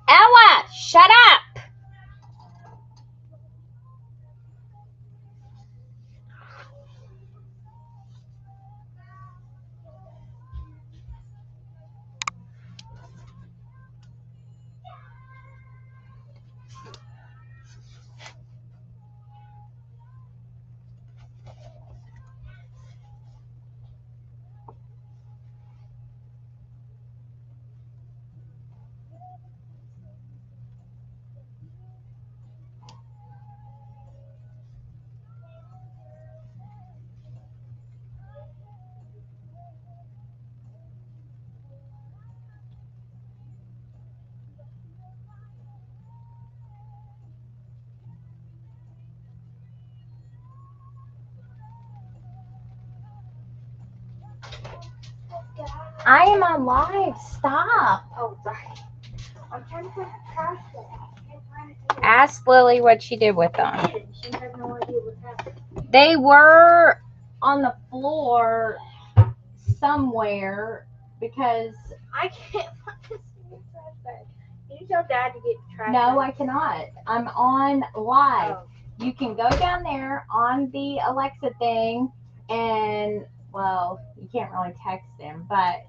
Ella, shut up. I am on live. Stop. Oh, sorry. I'm trying to put the trash bag. Ask Lily what she did with them. She has no idea what's happening. They were on the floor somewhere because I can't find this trash bag. Can you tell Dad to get the trash bag? no, I cannot. I'm on live. Oh. You can go down there on the Alexa thing and, well, you can't really text him, but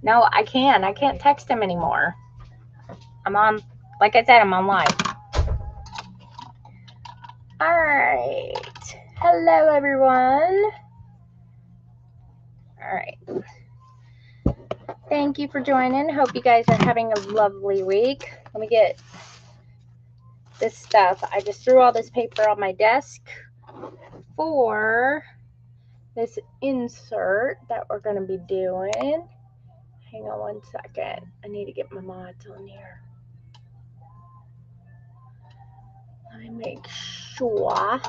no, I can. I can't text him anymore. I'm on, like I said, I'm on live. All right. Hello, everyone. All right. Thank you for joining. Hope you guys are having a lovely week. Let me get this stuff. I just threw all this paper on my desk for this insert that we're going to be doing. Hang on one second. I need to get my mods on here. Let me make sure.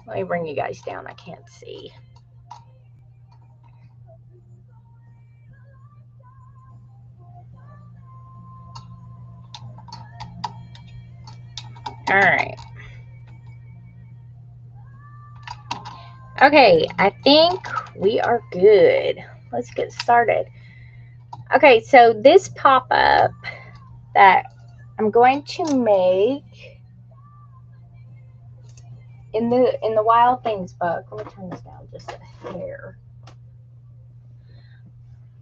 Let me bring you guys down. I can't see. All right. Okay, I think we are good. Let's get started. Okay, so this pop-up that I'm going to make in the Wild Things book, let me turn this down just a hair,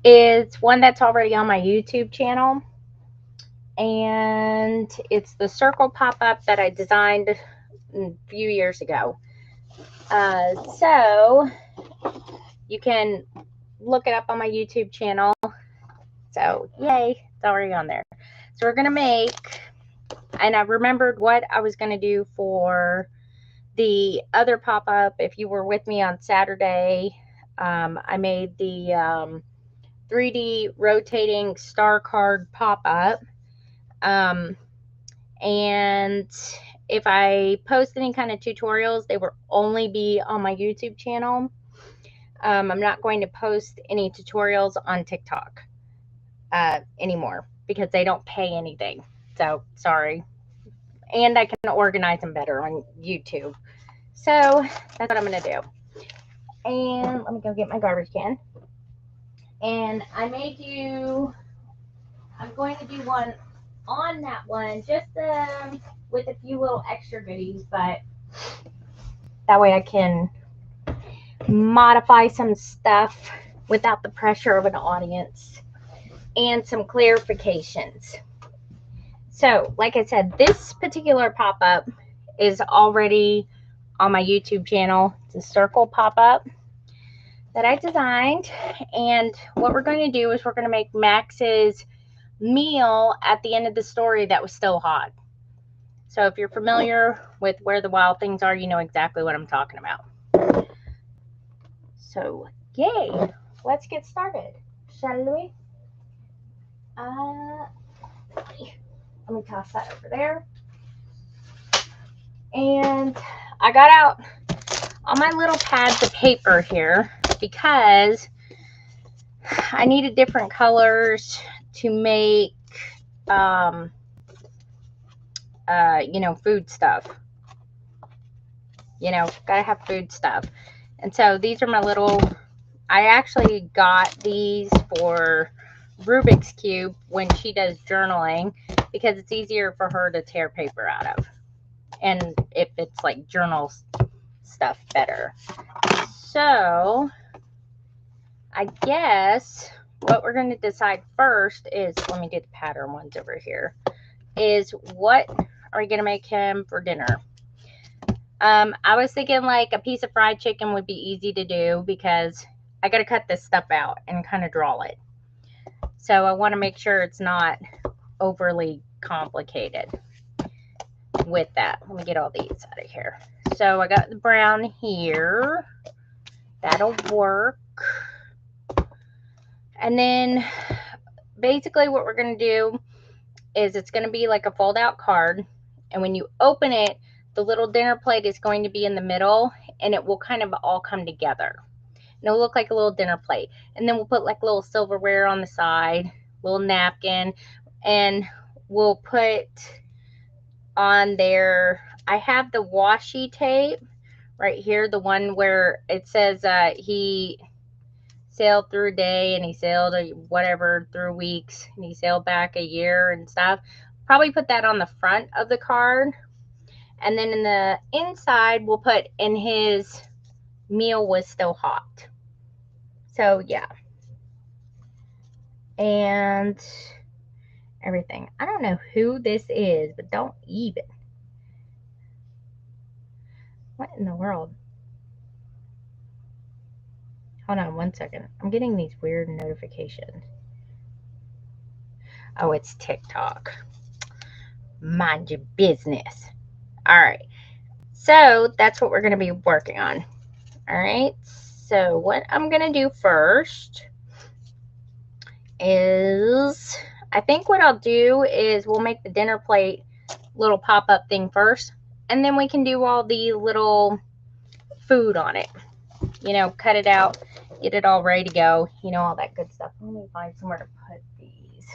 is one that's already on my YouTube channel. And it's the circle pop-up that I designed a few years ago. So you can look it up on my YouTube channel. So yay, it's already on there. So we're gonna make, and I remembered what I was gonna do for the other pop-up. If you were with me on Saturday, I made the 3D rotating star card pop-up. And if I post any kind of tutorials, they will only be on my YouTube channel. I'm not going to post any tutorials on TikTok anymore because they don't pay anything. So sorry. And I can organize them better on YouTube. So that's what I'm going to do. And let me go get my garbage can. And I'm going to do one on that one, just with a few little extra goodies, but that way I can modify some stuff without the pressure of an audience and some clarifications. So, like I said, this particular pop-up is already on my YouTube channel. It's a circle pop-up that I designed. And what we're going to do is we're going to make Max's meal at the end of the story that was still hot. So if you're familiar with Where the Wild Things Are, you know exactly what I'm talking about. So, yay! Let's get started, shall we? Let me toss that over there. And I got out all my little pads of paper here because I needed different colors to make, food stuff. Gotta have food stuff. And so these are my little, I actually got these for Rubik's Cube when she does journaling because it's easier for her to tear paper out of. And if it's like journal stuff better. So I guess what we're going to decide first is, let me do the pattern ones over here, is what are we going to make him for dinner? I was thinking like a piece of fried chicken would be easy to do because I got to cut this stuff out and kind of draw it. So I want to make sure it's not overly complicated with that. Let me get all these out of here. So I got the brown here. That'll work. And then basically what we're going to do is it's going to be like a fold out card. And when you open it, the little dinner plate is going to be in the middle and it will kind of all come together. And it'll look like a little dinner plate. And then we'll put like a little silverware on the side, little napkin, and we'll put on there, I have the washi tape right here, the one where it says he sailed through a day and he sailed through weeks and he sailed back a year and stuff. Probably put that on the front of the card. And then in the inside, we'll put in his meal was still hot. So yeah. And everything. I don't know who this is, but don't even. What in the world? Hold on one second. I'm getting these weird notifications. Oh, it's TikTok. Mind your business. All right. So that's what we're going to be working on. All right. So what I'm going to do first is, I think what I'll do is we'll make the dinner plate little pop-up thing first. And then we can do all the little food on it. Cut it out, get it all ready to go. All that good stuff. Let me find somewhere to put these.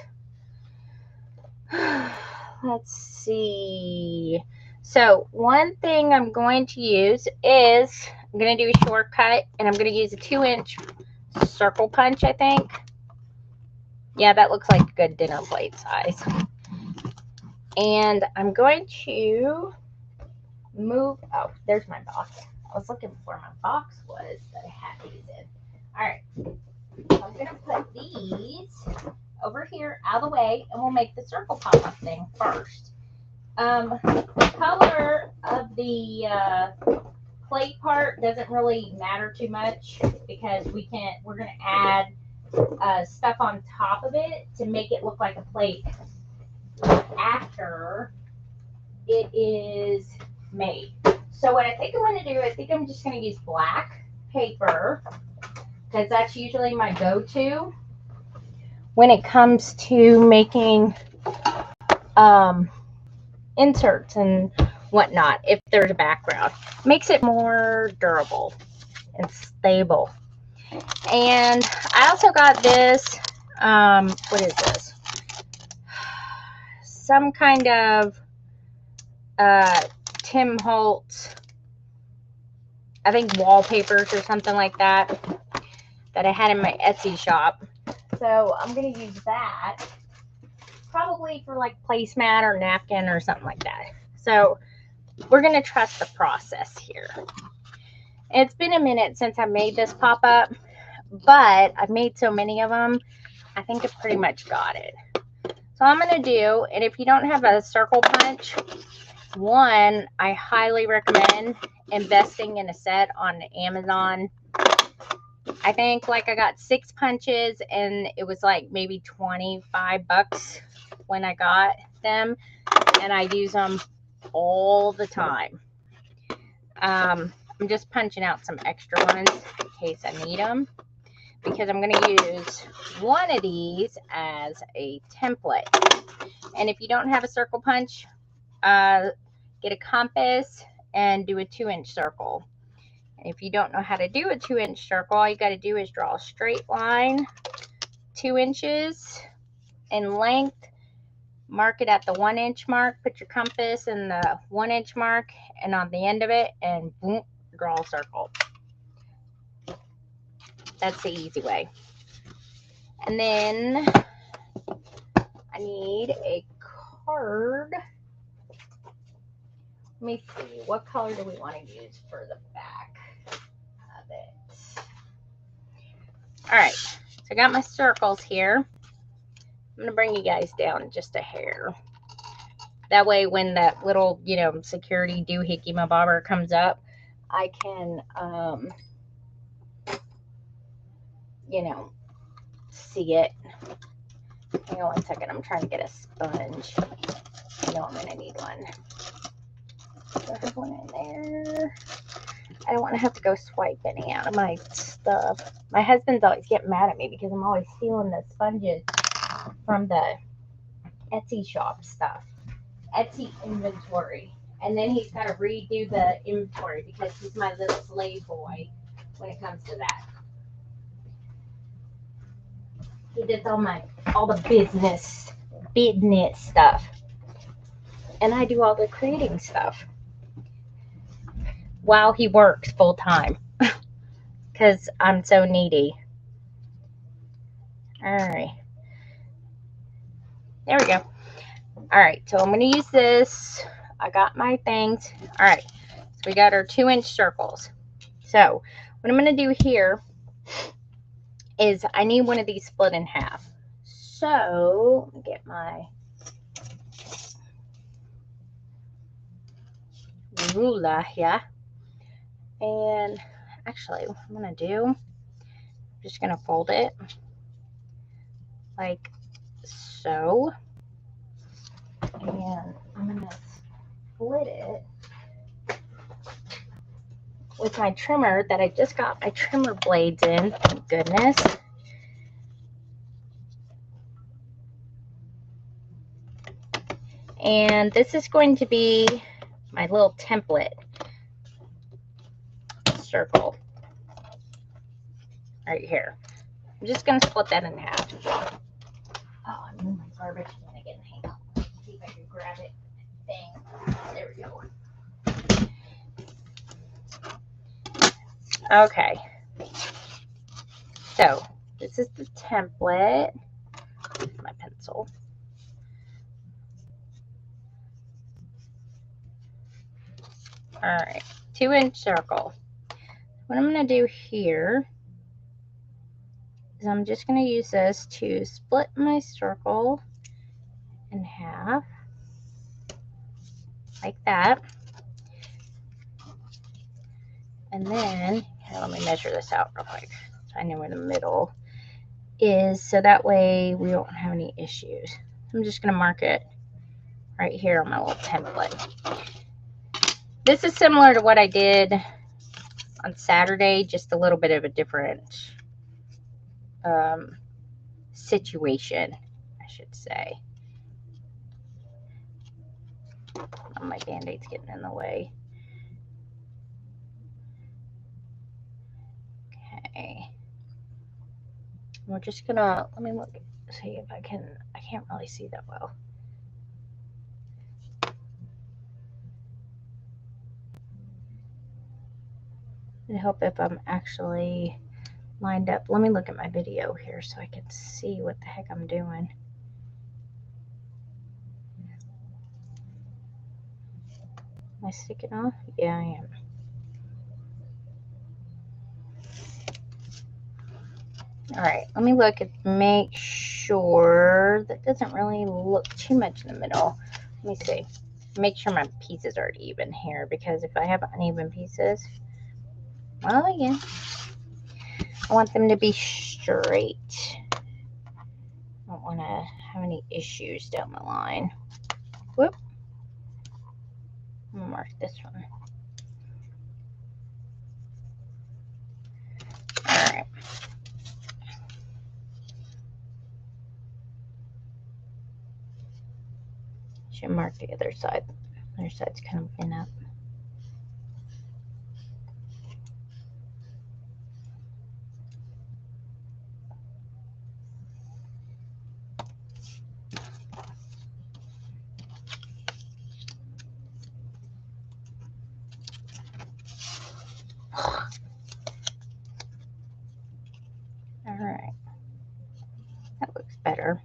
Let's see. So one thing I'm going to use is, I'm going to do a shortcut, and I'm going to use a 2-inch circle punch, I think. Yeah, that looks like a good dinner plate size. And I'm going to move, oh, there's my box. I was looking for where my box was that I had these in. All right, so I'm going to put these over here out of the way, and we'll make the circle pop-up thing first. The color of the plate part doesn't really matter too much because we're going to add stuff on top of it to make it look like a plate after it is made. So what I think I'm going to do, I think I'm just going to use black paper because that's usually my go-to when it comes to making inserts and whatnot. If there's a background, makes it more durable and stable. And I also got this, what is this? Some kind of Tim Holtz, I think wallpapers or something like that I had in my Etsy shop. So I'm going to use that probably for like placemat or napkin or something like that. So we're going to trust the process here. It's been a minute since I made this pop-up, but I've made so many of them, I think I pretty much got it. So I'm going to do, and if you don't have a circle punch, one I highly recommend, investing in a set on Amazon. I think like I got 6 punches and it was like maybe 25 bucks when I got them, and I use them all the time. I'm just punching out some extra ones in case I need them, because I'm going to use one of these as a template. And if you don't have a circle punch, get a compass and do a 2-inch circle. And if you don't know how to do a 2-inch circle, all you got to do is draw a straight line 2 inches in length, mark it at the 1-inch mark, put your compass in the 1-inch mark and on the end of it, and boom, draw a circle. That's the easy way. And then I need a card. Let me see, what color do we want to use for the back of it? All right, so I got my circles here. I'm going to bring you guys down just a hair. That way when that little, you know, security doohickey my bobber comes up, I can, you know, see it. Hang on 1 second. I'm trying to get a sponge. I know I'm going to need one. There's one in there. I don't want to have to go swipe any out of my stuff. My husband's always getting mad at me because I'm always stealing the sponges from the Etsy shop stuff. Etsy inventory. And then he's got to redo the inventory because he's my little slave boy when it comes to that. He does all the business stuff. And I do all the creating stuff while he works full time because I'm so needy. All right. There we go. All right, so I'm going to use this. I got my things. All right, so we got our 2-inch circles. So what I'm going to do here is I need one of these split in half. So let me get my ruler here. And actually, what I'm going to do, I'm just going to fold it like so. And I'm going to split it with my trimmer that I just got my trimmer blades in. Thank goodness. And this is going to be my little template circle right here. I'm just going to split that in half. Oh, I'm in my garbage can again. Hang on. Let's see if I can grab it. There we go. Okay. So this is the template. My pencil. All right. 2-inch circle. What I'm going to do here is I'm just going to use this to split my circle in half like that. And then, here, let me measure this out real quick so I know where the middle is, so that way we don't have any issues. I'm just going to mark it right here on my little template. This is similar to what I did on Saturday, just a little bit of a different situation, I should say. Oh, my Band-Aid's getting in the way. Okay. We're just gonna, let me look, see if I can't really see that well. It'd help if I'm actually lined up. Let me look at my video here so I can see what the heck I'm doing. Am I sticking off? Yeah, I am. All right, let me look and make sure that doesn't really look too much in the middle. Let me see. Make sure my pieces are even here, because if I have uneven pieces, well, again, I want them to be straight. I don't want to have any issues down the line. Whoop. I'm going to mark this one. Alright. Should mark the other side. The other side's kind of bent up. Alright. That looks better.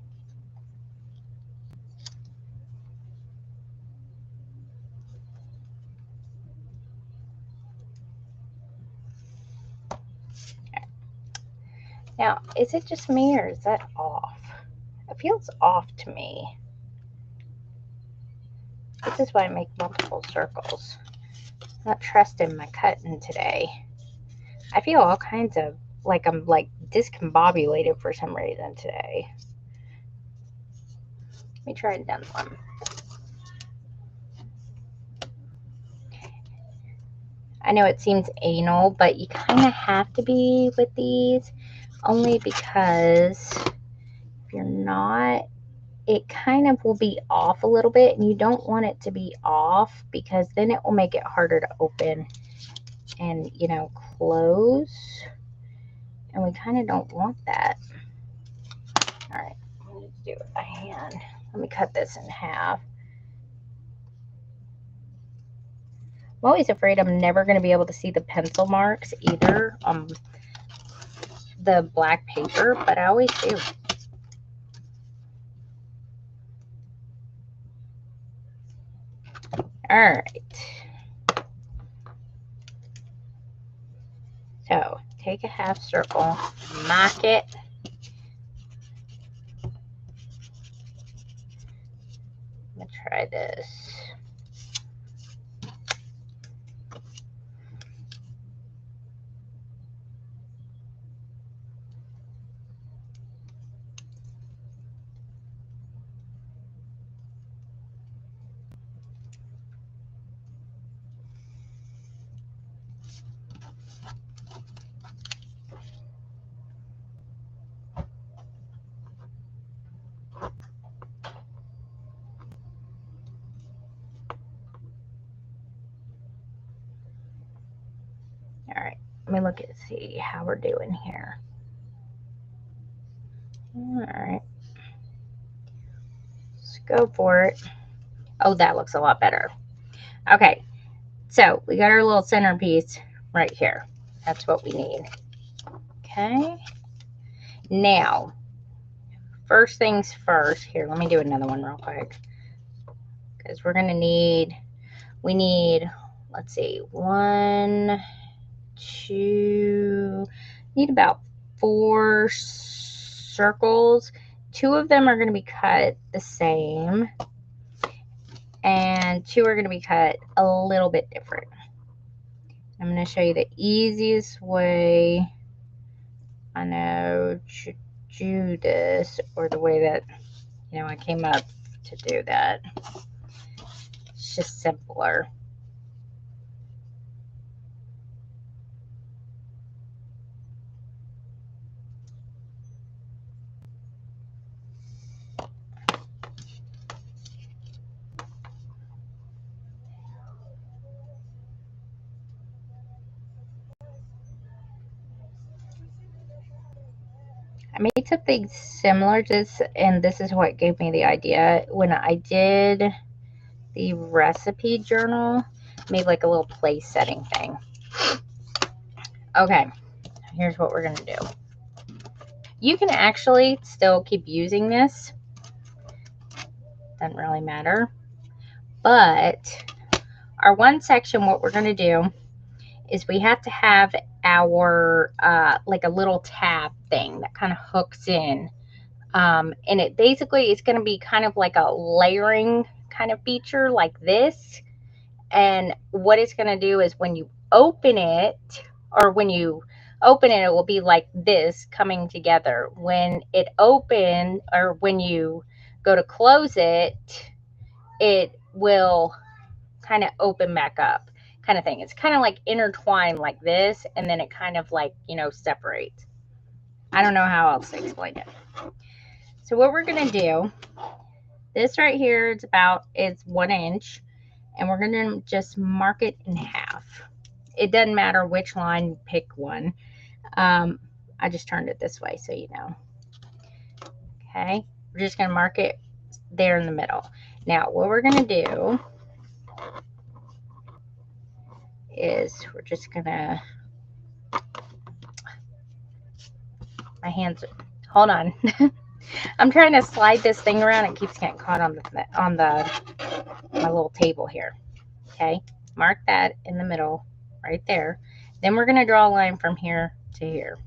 Now, is it just me, or is that off? It feels off to me. This is why I make multiple circles. I'm not trusting my cutting today. I feel all kinds of like I'm like discombobulated for some reason today. Let me try another one. I know it seems anal, but you kind of have to be with these, only because if you're not, it kind of will be off a little bit, and you don't want it to be off, because then it will make it harder to open and, you know, close, and we kind of don't want that. All right, I'm going to do it by hand. Let me cut this in half. I'm always afraid I'm never going to be able to see the pencil marks either on the black paper, but I always do. All right. So take a half circle, mark it. I'm going to try this. All right, let me look and see how we're doing here. All right, let's go for it. Oh, that looks a lot better. Okay, so we got our little centerpiece right here. That's what we need. Okay, now, first things first. Here, let me do another one real quick, because we're gonna need, we need, let's see, 1, 2, need about 4 circles. 2 of them are going to be cut the same, and 2 are going to be cut a little bit different. I'm going to show you the easiest way I know to do this, or the way that, you know, I came up to do that. It's just simpler. I made something similar to this, and this is what gave me the idea. When I did the recipe journal, I made like a little place setting thing. Okay, here's what we're going to do. You can actually still keep using this. Doesn't really matter. But our one section, what we're going to do is we have to have our like a little tab thing that kind of hooks in, and it basically is going to be kind of like a layering kind of feature like this. And what it's going to do is when you open it, or when you open it, it will be like this coming together. When it open, or when you go to close it, it will kind of open back up, kind of thing. It's kind of like intertwined like this, and then it kind of like, you know, separates. I don't know how else to explain it. So what we're going to do, this right here, it's 1 inch, and we're going to just mark it in half. It doesn't matter which line, pick one. I just turned it this way so you know. Okay, we're just going to mark it there in the middle. Now what we're going to do is we're just going to, my hands, hold on. I'm trying to slide this thing around. It keeps getting caught on my little table here. Okay, mark that in the middle right there. Then we're going to draw a line from here to here.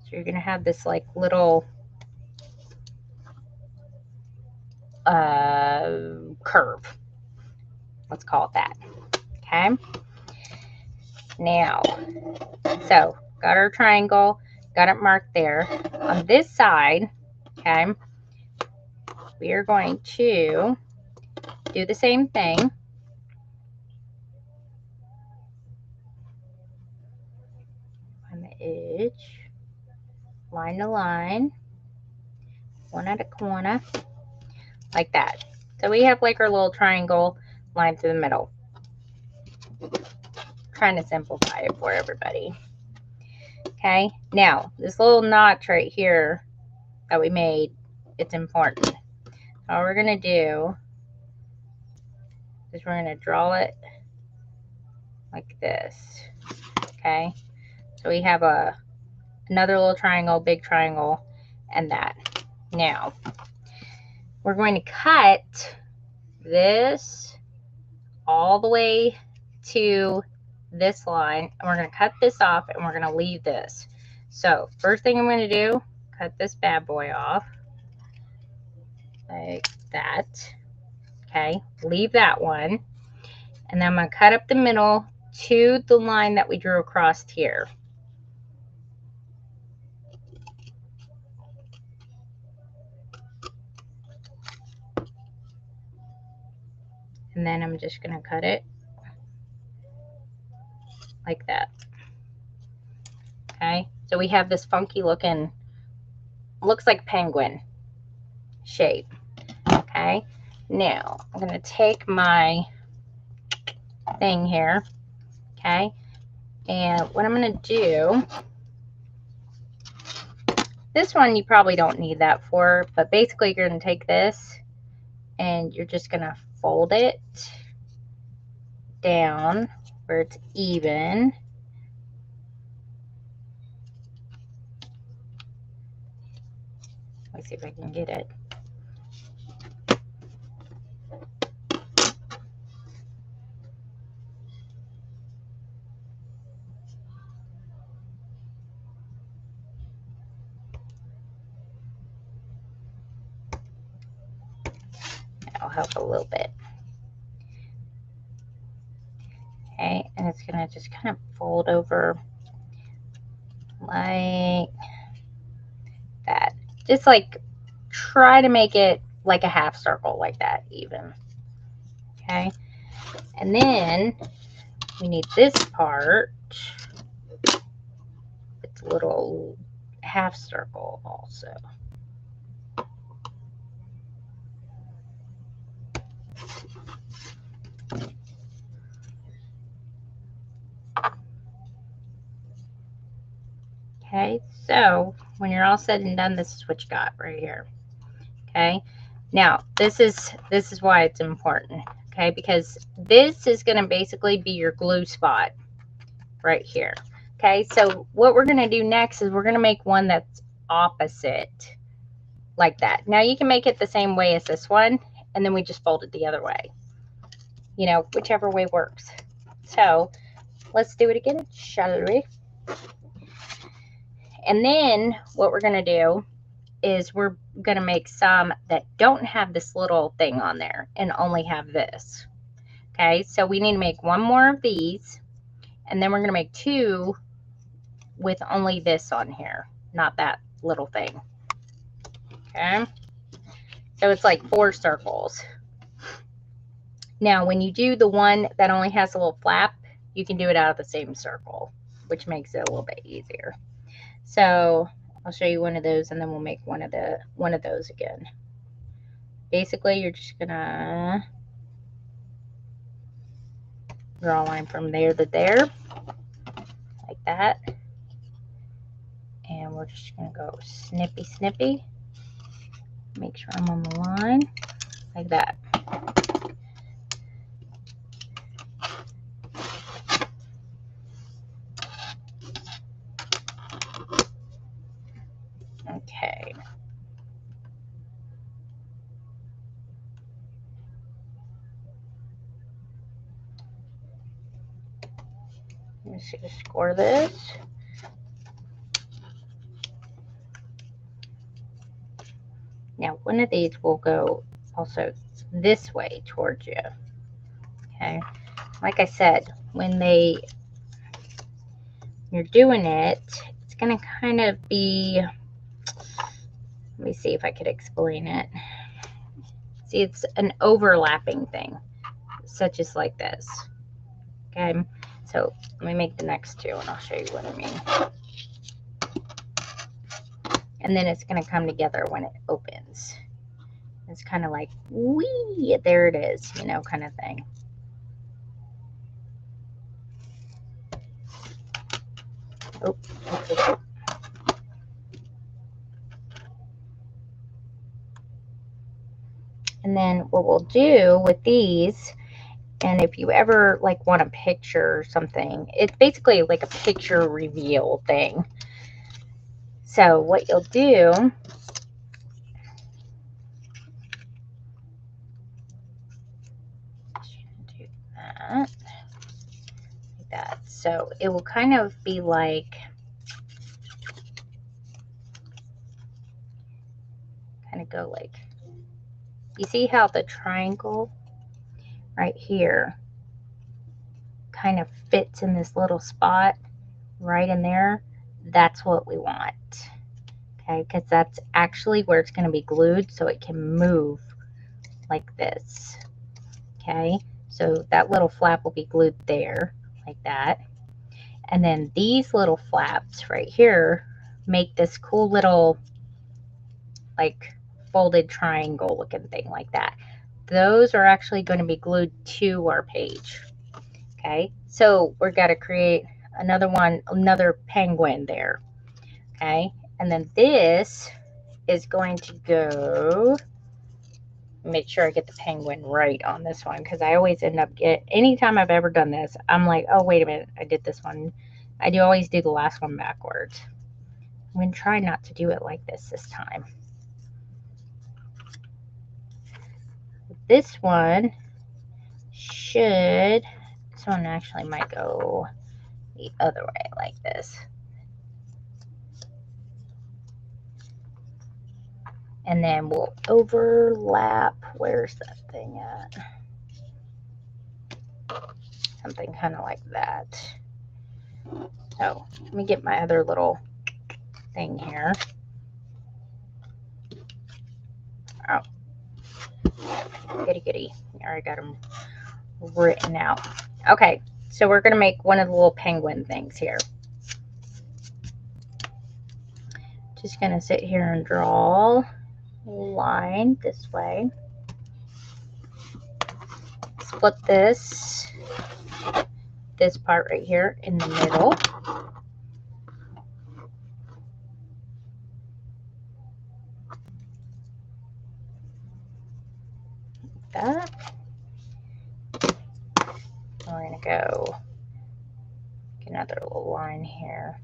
So you're going to have this like little curve. Let's call it that. Okay. Now, so got our triangle, got it marked there. On this side, okay, we are going to do the same thing. On the edge, line to line, one at a corner, like that. So we have like our little triangle line through the middle. Trying to simplify it for everybody. Okay, now this little notch right here that we made, it's important. All we're gonna do is we're gonna draw it like this. Okay, so we have another little triangle, big triangle, and that. Now we're going to cut this all the way to this line, and we're going to cut this off, and we're going to leave this. So first thing I'm going to do, cut this bad boy off like that. Okay, leave that one, and then I'm going to cut up the middle to the line that we drew across here. And then I'm just going to cut it like that. Okay, so we have this funky looking, looks like penguin shape. Okay, now I'm going to take my thing here. Okay, and what I'm going to do, this one you probably don't need that for, but basically you're going to take this and you're just going to fold it down where it's even. Let me see if I can get it. That'll help a little bit. Okay, and it's going to just kind of fold over like that. Just like try to make it like a half circle like that, even. Okay, and then we need this part. It's a little half circle also. Okay, so when you're all said and done, this is what you got right here. Okay, now this is why it's important. Okay, because this is going to basically be your glue spot right here. Okay, so what we're going to do next is we're going to make one that's opposite like that. Now you can make it the same way as this one, and then we just fold it the other way. You know, whichever way works. So let's do it again, shall we? And then what we're going to do is we're going to make some that don't have this little thing on there and only have this. Okay, so we need to make one more of these, and then we're going to make two with only this on here, not that little thing. Okay, so it's like 4 circles. Now, when you do the one that only has a little flap, you can do it out of the same circle, which makes it a little bit easier. So I'll show you one of those, and then we'll make one of those again. Basically, you're just gonna draw a line from there to there, like that. And we're just gonna go snippy, snippy. Make sure I'm on the line, like that. Okay. Let's see, score this. Now, one of these will go also this way towards you. Okay. Like I said, when you're doing it, it's going to kind of be, let me see if I could explain it. See, it's an overlapping thing, such as like this. Okay. So let me make the next two, and I'll show you what I mean. And then it's going to come together when it opens. It's kind of like, wee, there it is, you know, kind of thing. Oh, okay. And then what we'll do with these, and if you ever like want a picture or something, it's basically like a picture reveal thing. So what you'll do, like that. So it will kind of be like, kind of go like, you see how the triangle right here kind of fits in this little spot right in there? That's what we want. Okay, because that's actually where it's going to be glued, so it can move like this. Okay, so that little flap will be glued there, like that. And then these little flaps right here make this cool little, like, folded triangle looking thing like that. Those are actually going to be glued to our page. Okay, so we're going to create another one, another penguin there. Okay, and then this is going to go, make sure I get the penguin right on this one, because I always end up anytime I've ever done this, I'm like, oh, wait a minute, I did this one. I always do the last one backwards. I'm going to try not to do it like this time. This one this one actually might go the other way, like this. And then we'll overlap, where's that thing at? Something kind of like that. So let me get my other little thing here. Oh, goody goody. There, I got them written out. Okay, so we're going to make one of the little penguin things here. Just going to sit here and draw a line this way. Split this part right here in the middle. Like that. We're going to go another little line here.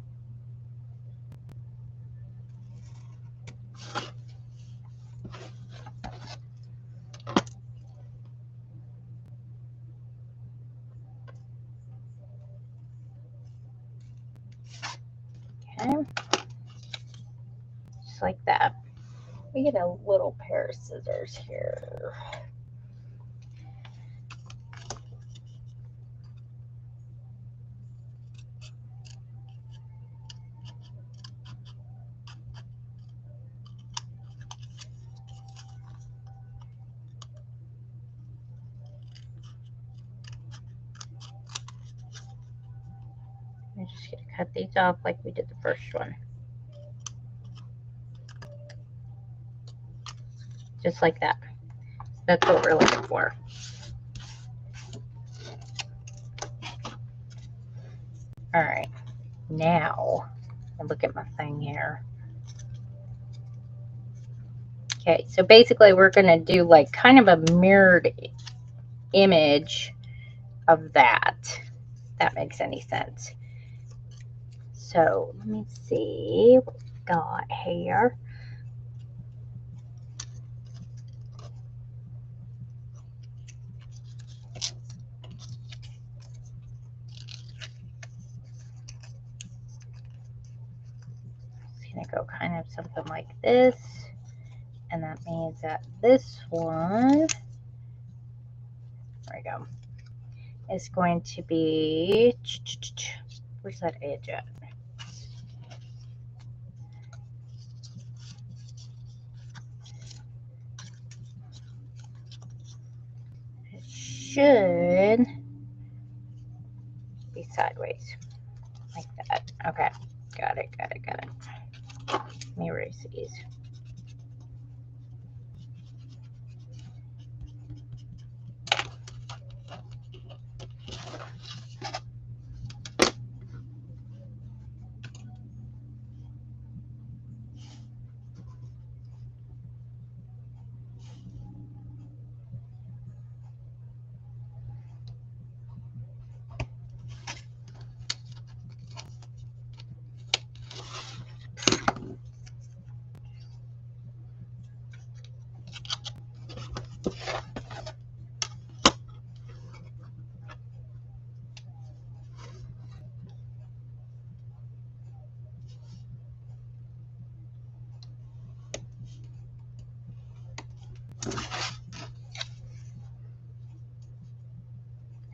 Okay, just like that. We get a little pair of scissors here. I'm just going to cut these off like we did the first one. Just like that. That's what we're looking for. All right. Now, look at my thing here. Okay, so basically we're going to do like kind of a mirrored image of that. If that makes any sense. So let me see what we've got here. It's going to go kind of something like this. And that means that this one, there we go, is going to be, where's that edge at? It should be sideways, like that. Okay, got it. Let me erase these.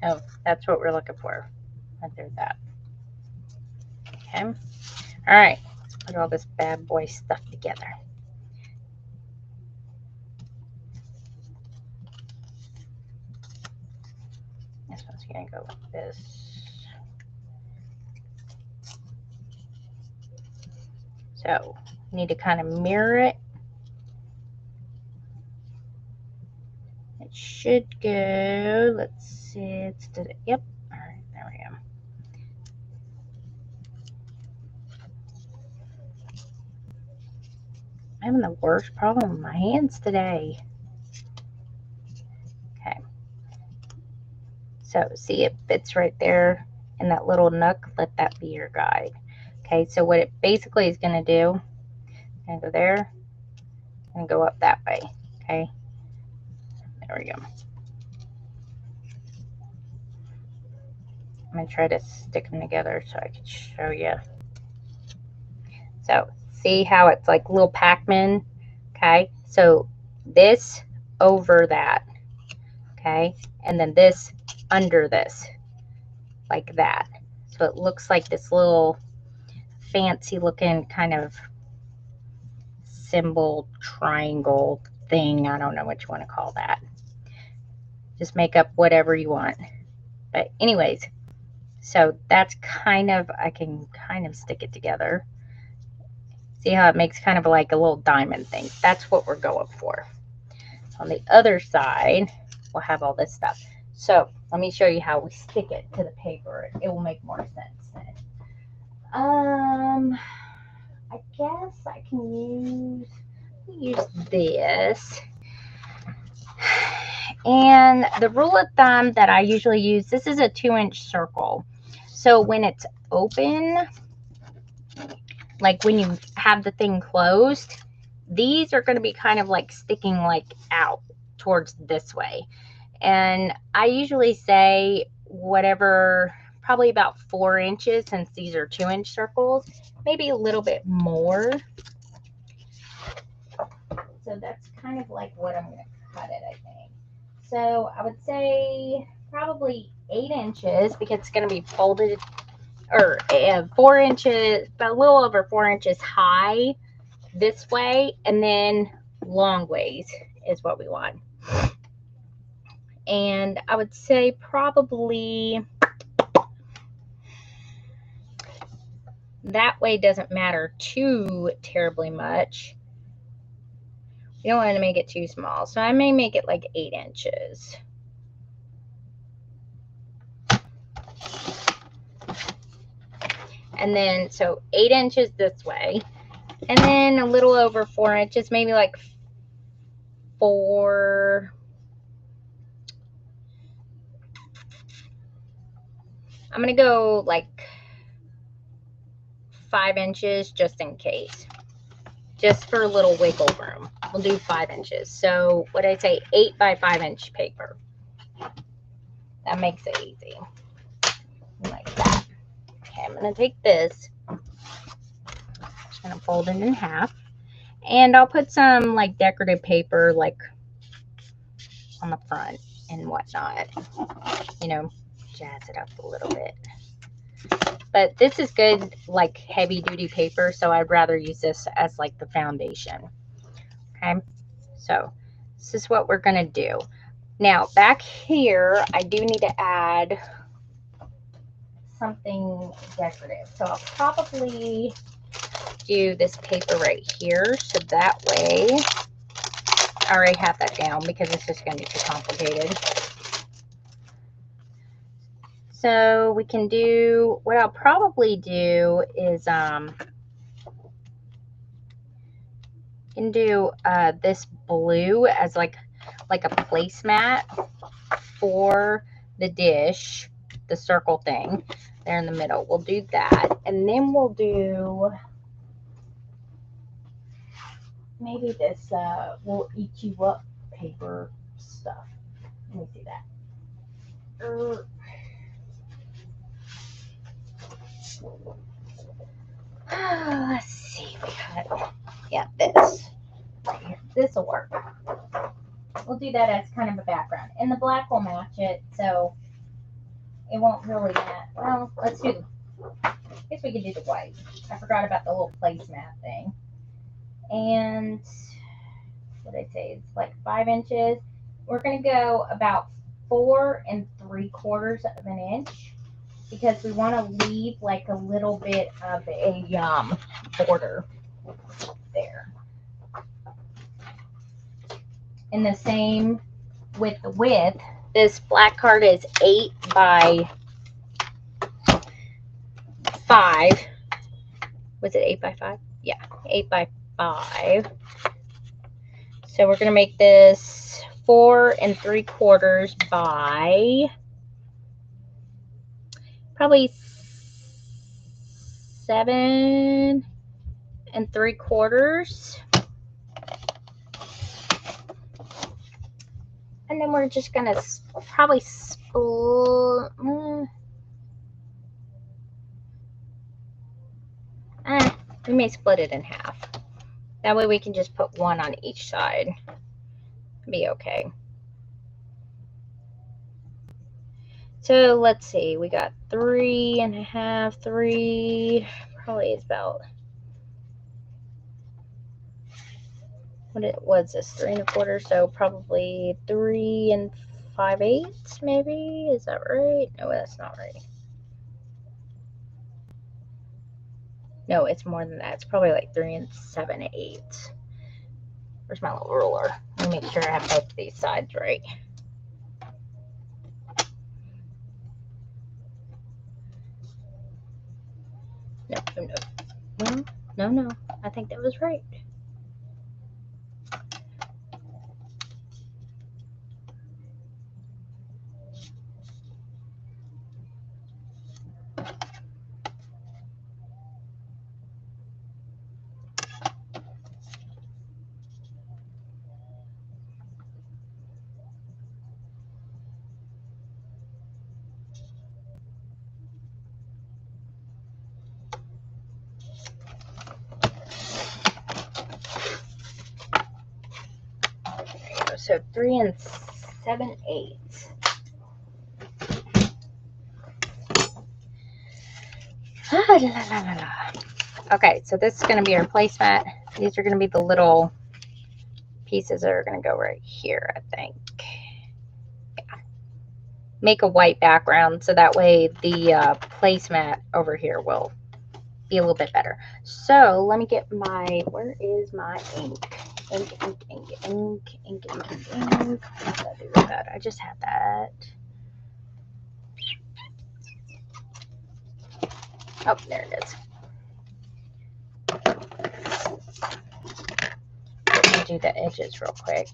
Oh, that's what we're looking for. Under that. Okay. All right. Let's put all this bad boy stuff together. This one's going to go like this. So, you need to kind of mirror it. It should go, let's see, it's to the, yep. All right, there we go. I'm having the worst problem with my hands today. Okay. So, see, it fits right there in that little nook. Let that be your guide. Okay, so what it basically is going to do, it's going to go there and go up that way. Okay, there we go. I'm going to try to stick them together so I can show you. So, see how it's like little Pac-Man? Okay, so this over that. Okay, and then this under this, like that. So it looks like this little fancy looking kind of symbol triangle thing. I don't know what you want to call that. Just make up whatever you want. But anyways, so that's kind of, I can kind of stick it together. See how it makes kind of like a little diamond thing? That's what we're going for. On the other side, we'll have all this stuff. So let me show you how we stick it to the paper. It will make more sense then. I guess I can use this. And the rule of thumb that I usually use, this is a 2-inch circle. So when it's open, like when you have the thing closed, these are going to be kind of like sticking like out towards this way. And I usually say whatever, probably about 4 inches, since these are 2-inch circles, maybe a little bit more. So that's kind of like what I'm going to cut it, I think. So I would say probably 8 inches because it's going to be folded, or 4 inches, but a little over 4 inches high this way, and then long ways is what we want. And I would say probably that way doesn't matter too terribly much. You don't want to make it too small, so I may make it like 8 inches. And then, so 8 inches this way, and then a little over 4 inches, maybe like 4. I'm going to go like 5 inches just in case, just for a little wiggle room. We'll do 5 inches. So what I say, 8 by 5 inch paper. That makes it easy. Like that. Okay, I'm going to take this. Just going to fold it in half. And I'll put some like decorative paper like on the front and whatnot. You know, jazz it up a little bit. But this is good like heavy duty paper, so I'd rather use this as like the foundation. Okay, so this is what we're going to do. Now back here, I do need to add something decorative. So I'll probably do this paper right here. So that way, I already have that down because it's just going to be too complicated. So we can do, what I'll probably do is, can do this blue as like a placemat for the dish, the circle thing there in the middle. We'll do that, and then we'll do maybe this will eat you up paper stuff. Let me see that. Let's see, we got, yeah, this right here. This will work. We'll do that as kind of a background, and the black will match it, so it won't really match. Well, let's do, I guess we could do the white. I forgot about the little placemat thing. And what did I say? It's like 5 inches. We're going to go about 4 3/4 of an inch because we want to leave like a little bit of a border there. And the same with the width. This black card is 8 by 5. Was it 8 by 5? Yeah, 8 by 5. So we're going to make this 4 3/4 by probably 7 3/4. And then we're just going to probably split. We may split it in half. That way we can just put one on each side. Be okay. So let's see, we got 3 1/2, 3, probably is about, what it was this, 3 1/4, so probably 3 5/8 maybe, is that right? No, that's not right. No, it's more than that. It's probably like 3 7/8. Where's my little ruler? Let me make sure I have both of these sides right. No. I think that was right. So 3 7/8. Okay, so this is going to be our placemat. These are going to be the little pieces that are going to go right here, I think. Yeah. Make a white background so that way the placemat over here will be a little bit better. So let me get my, where is my ink? Ink. What did I do with that? I just had that. Oh, there it is. Let me do the edges real quick.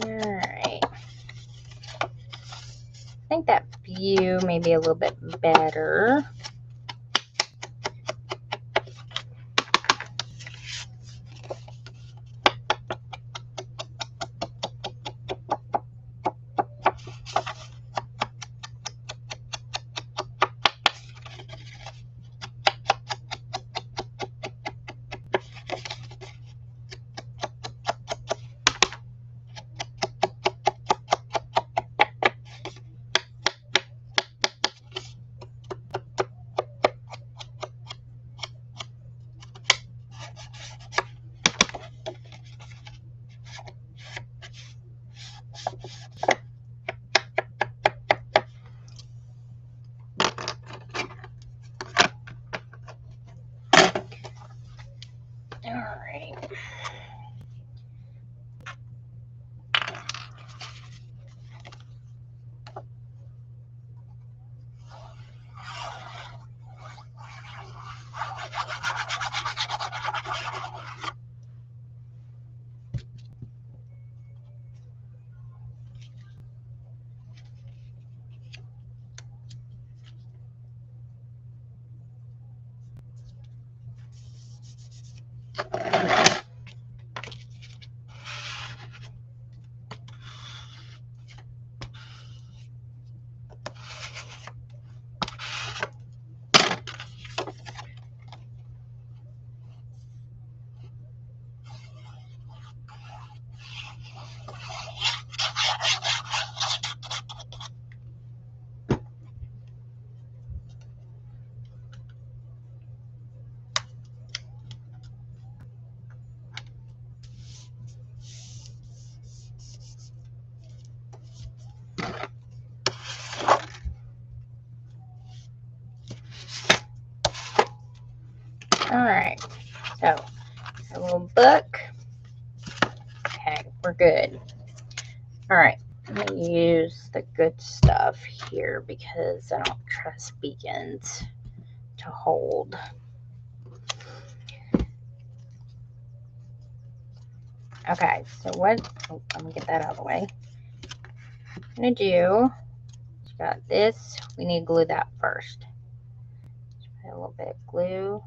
Alright. I think that view may be a little bit better. Alright. Alright, so a little book. Okay, we're good. Alright, I'm going to use the good stuff here because I don't trust beacons to hold. Okay, so what, let me get that out of the way. I'm going to do, got this, we need to glue that first. Put a little bit of glue.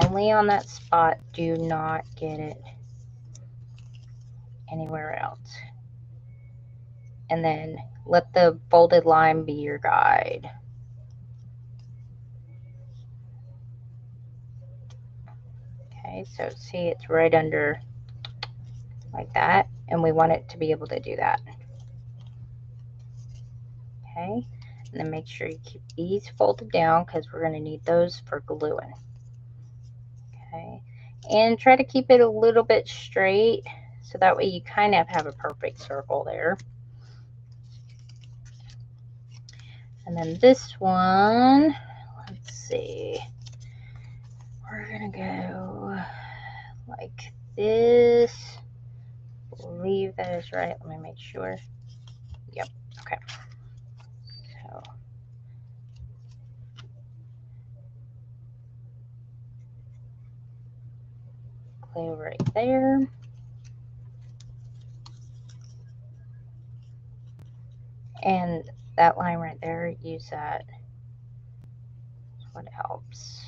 Only on that spot, do not get it anywhere else. And then let the folded line be your guide. Okay, so see it's right under like that, and we want it to be able to do that. Okay, and then make sure you keep these folded down because we're going to need those for gluing. Okay, and try to keep it a little bit straight so that way you kind of have a perfect circle there. And then this one, let's see, we're gonna go like this. I believe that is right. Let me make sure. Yep. Okay. So glue right there. And that line right there, use that. That's what helps.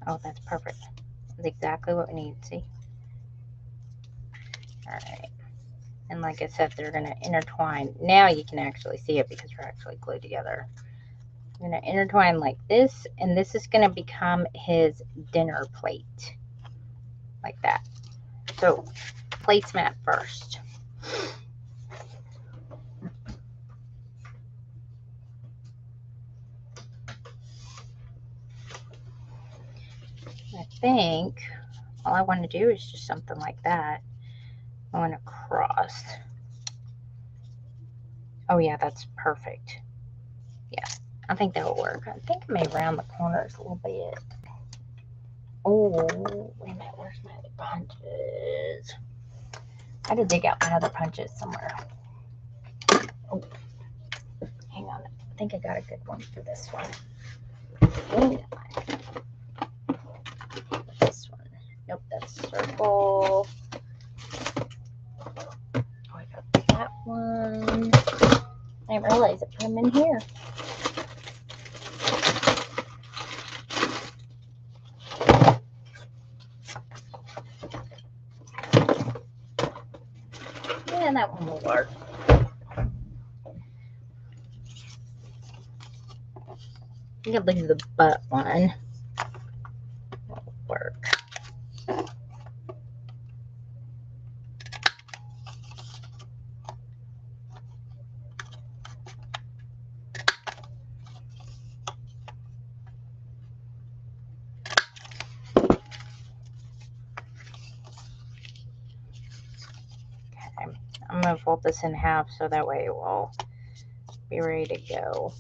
Oh, that's perfect. That's exactly what we need. See? All right. And like I said, they're going to intertwine. Now you can actually see it because they're actually glued together. I'm going to intertwine like this, and this is going to become his dinner plate. Like that. So, placemat first. I think all I want to do is just something like that. I want to cross. Oh yeah, that's perfect. Yeah, I think that will work. I think I may round the corners a little bit. Oh, wait a minute, where's my other punches? I had to dig out my other punches somewhere. Oh, hang on. I think I got a good one for this one. Hang on. This one. Nope, that's circle. Oh, I got that one. I didn't realize I put them in here. Yeah, that one will work. You can leave the butt one. Will work. Okay. I'm going to fold this in half so that way it will be ready to go.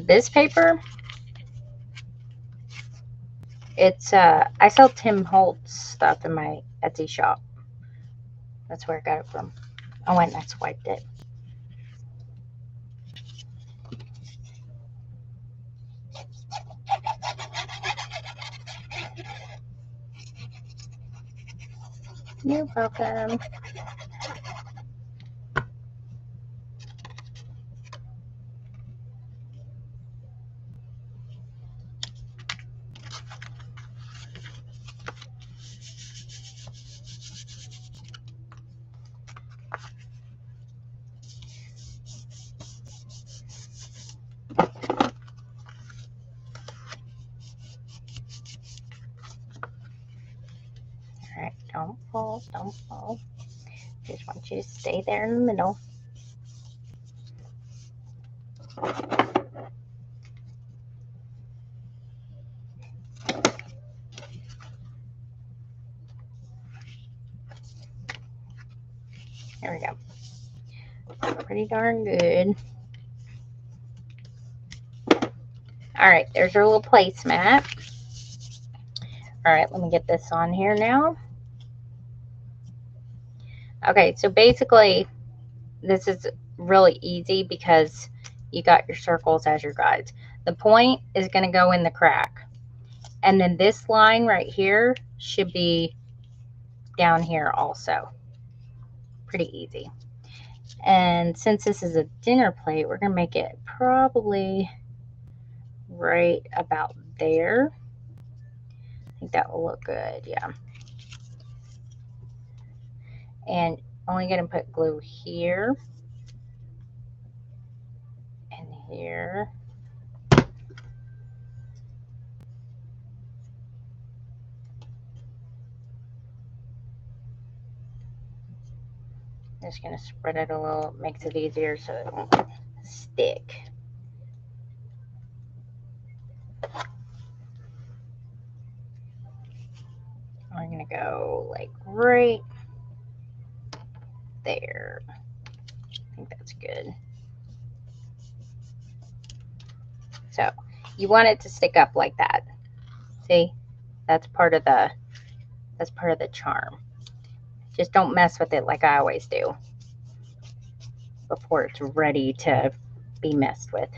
This paper, it's I sell Tim Holtz stuff in my Etsy shop. That's where I got it from. I went and I swiped it. You're welcome. Alright, don't fall, don't fall. Just want you to stay there in the middle. There we go. Pretty darn good. Alright, there's our little placemat. Alright, let me get this on here now. Okay, so basically, this is really easy because you got your circles as your guides. The point is going to go in the crack. And then this line right here should be down here also. Pretty easy. And since this is a dinner plate, we're going to make it probably right about there. I think that will look good, yeah. And only going to put glue here and here. Just going to spread it a little, makes it easier so it won't stick. go like right there. I think that's good. So you want it to stick up like that. See, that's part of the charm. Just don't mess with it like I always do before it's ready to be messed with.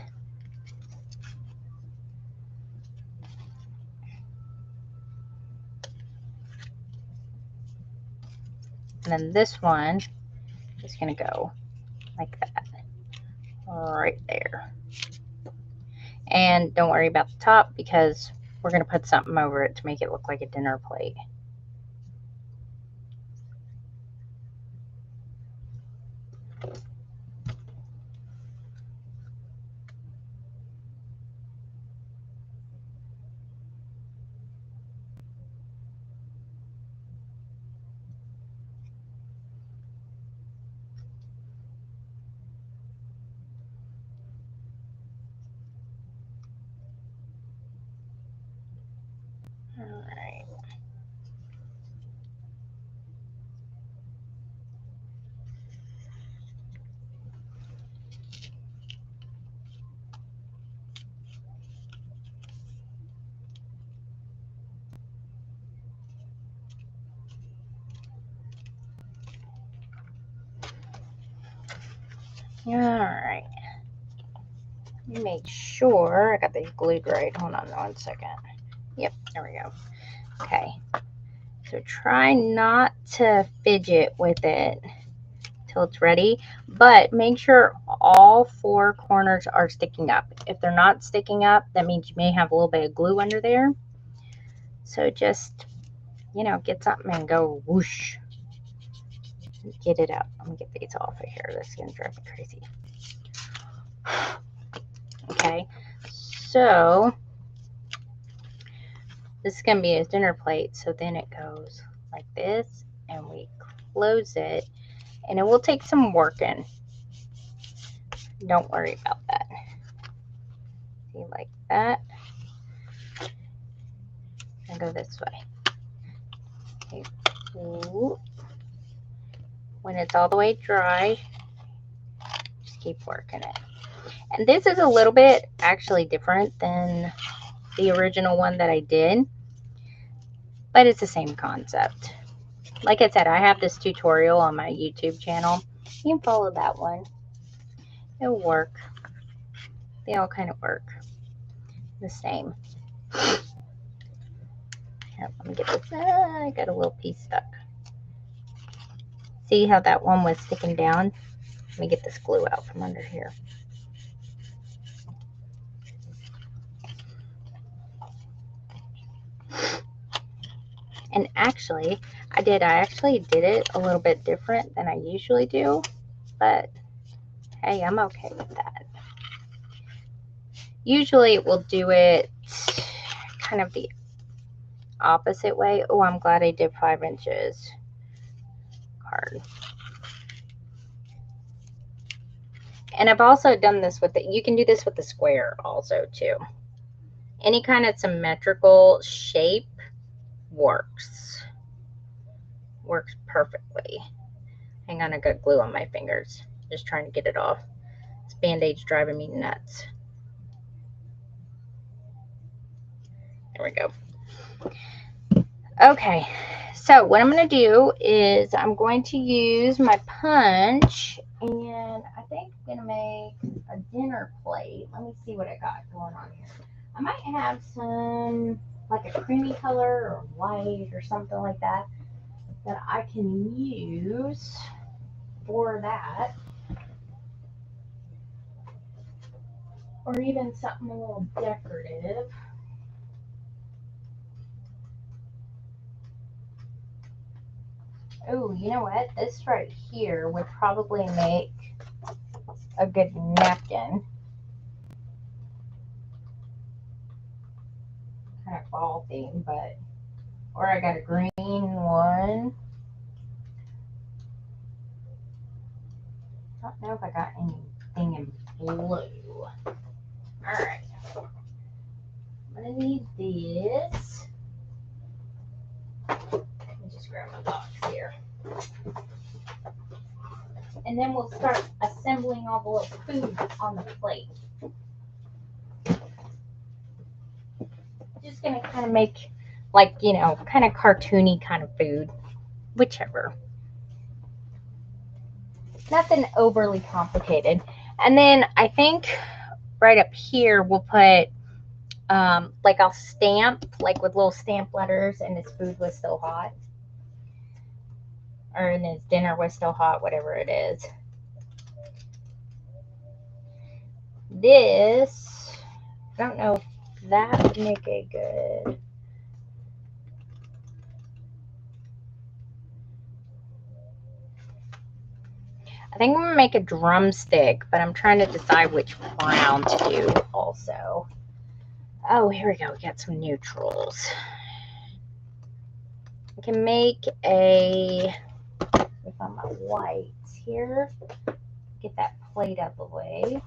And then this one is going to go like that, right there. And don't worry about the top because we're going to put something over it to make it look like a dinner plate. All right. All right. Let me make sure I got these glued right. Hold on 1 second. Yep, there we go. Okay. So try not to fidget with it till it's ready, but make sure all 4 corners are sticking up. If they're not sticking up, that means you may have a little bit of glue under there. So just, you know, get something and go whoosh. Get it out. I'm gonna get these off of here. This is gonna drive me crazy. Okay, so this is gonna be a dinner plate. So then it goes like this, and we close it, and it will take some working. Don't worry about that. See, like that. And go this way. Okay. When it's all the way dry, just keep working it. And this is a little bit actually different than the original one that I did, but it's the same concept. Like I said, I have this tutorial on my YouTube channel. You can follow that one. It'll work. They all kind of work the same. Here, let me get this. I got a little piece stuck. See how that one was sticking down? Let me get this glue out from under here. And actually, I actually did it a little bit different than I usually do, but hey, I'm okay with that. Usually we'll do it kind of the opposite way. Oh, I'm glad I did 5 inches card. And I've also done this with it. You can do this with the square also too. Any kind of symmetrical shape works perfectly. Hang on, I got glue on my fingers. Just trying to get it off. This Band-Aid's driving me nuts. There we go. Okay, so what I'm going to do is I'm going to use my punch, and I think I'm going to make a dinner plate. Let me see what I got going on here. I might have some, like a creamy color or white or something like that I can use for that. Or even something a little decorative. Oh, you know what? This right here would probably make a good napkin. Kind of fall theme, but, or I got a green one. I don't know if I got anything in blue. Alright. I'm gonna need this. Let me just and then we'll start assembling all the little food on the plate. Just gonna kind of make, like, you know, kind of cartoony kind of food, whichever. Nothing overly complicated. And then I think right up here we'll put like I'll stamp, like with little stamp letters, and his food was still hot, or and his dinner was still hot, whatever it is. This, I don't know if that would make a good. I think I'm gonna make a drumstick, but I'm trying to decide which brown to do also. Oh, here we go. We got some neutrals. I can make a, if I'm my whites here, get that plate out of the way.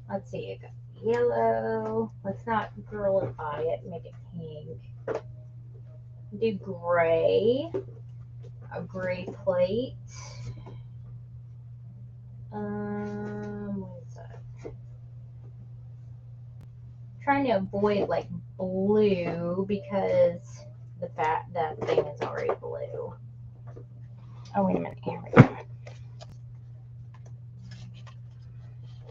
Let's see, I got yellow. Let's not girlify it, make it pink. Do gray, a gray plate. What is that? Trying to avoid like blue because that thing is already blue. Oh, wait a minute. Here we go.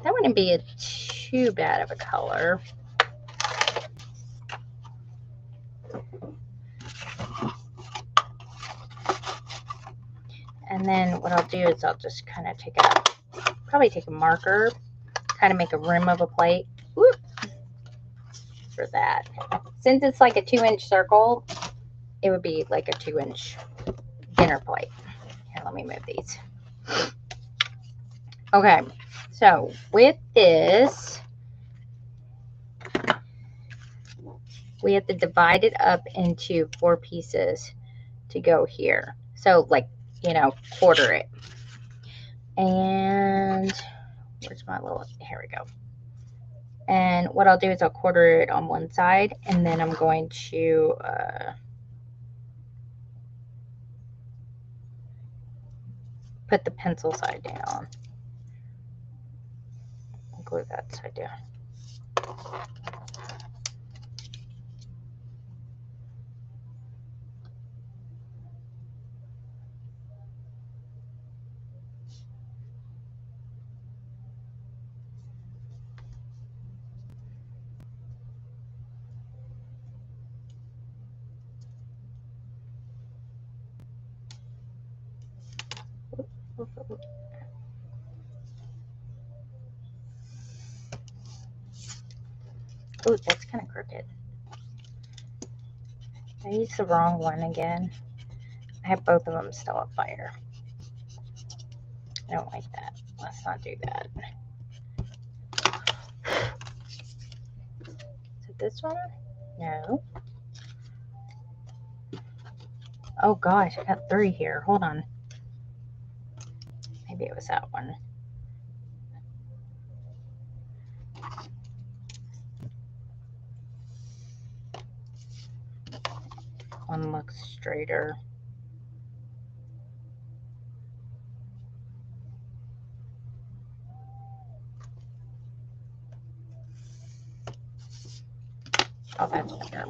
That wouldn't be too bad of a color. And then what I'll do is I'll just kind of probably take a marker, kind of make a rim of a plate. Whoop, for that. Since it's like a 2-inch circle, it would be like a 2-inch dinner plate. Here, let me move these. Okay, so with this, we have to divide it up into 4 pieces to go here. So like, you know, quarter it. And where's my little, here we go. And what I'll do is I'll quarter it on one side, and then I'm going to put the pencil side down. I'll glue that side down. Oh, that's kind of crooked. I used the wrong one again. I have both of them still up fire. I don't like that. Let's not do that. Is it this one? No. Oh gosh, I got 3 here. Hold on. Maybe it was that one. One looks straighter. Oh, that's better.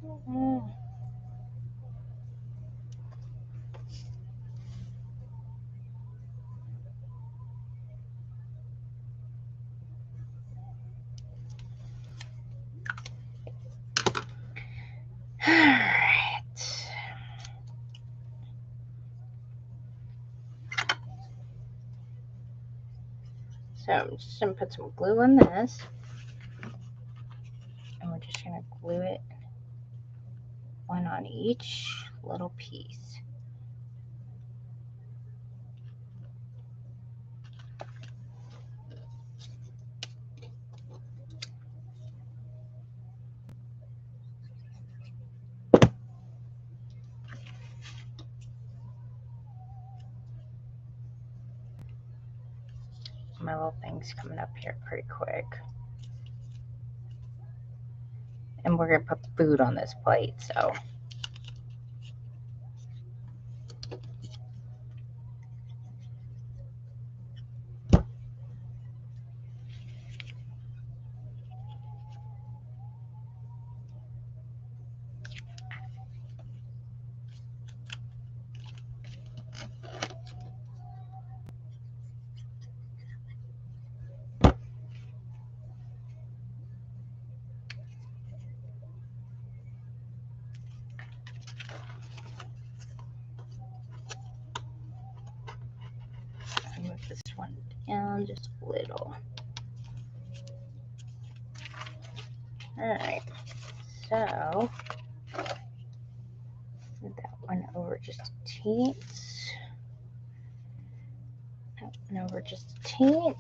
Alright. So I'm just going to put some glue on this. And we're just going to glue it one on each little piece. My little thing's coming up here pretty quick. And we're going to put food on this plate, so. Move this one down just a little. Alright, so move that one over just a teeny. That one over just a teeny.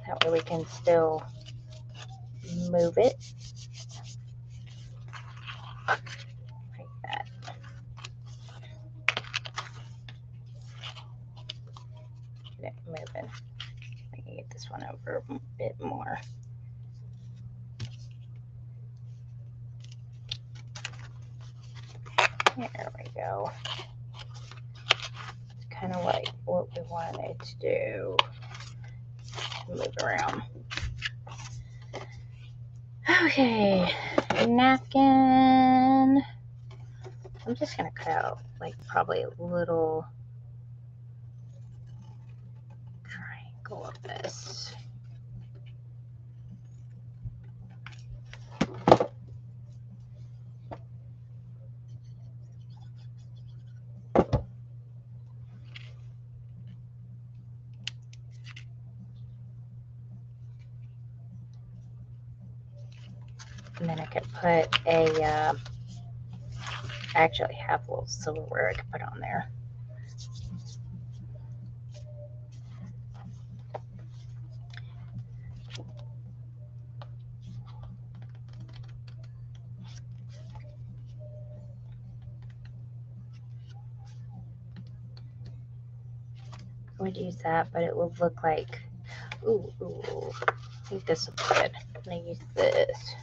That way we can still move it like that. Get it moving. I can get this one over a bit more. There we go. It's kind of like what we wanted to do. Move around. Okay, napkin. I'm just gonna cut out like probably a little triangle of this. And then I could put a, I actually have a little silverware I could put on there. I would use that, but it would look like, ooh, I think this will be good. I'm gonna use this.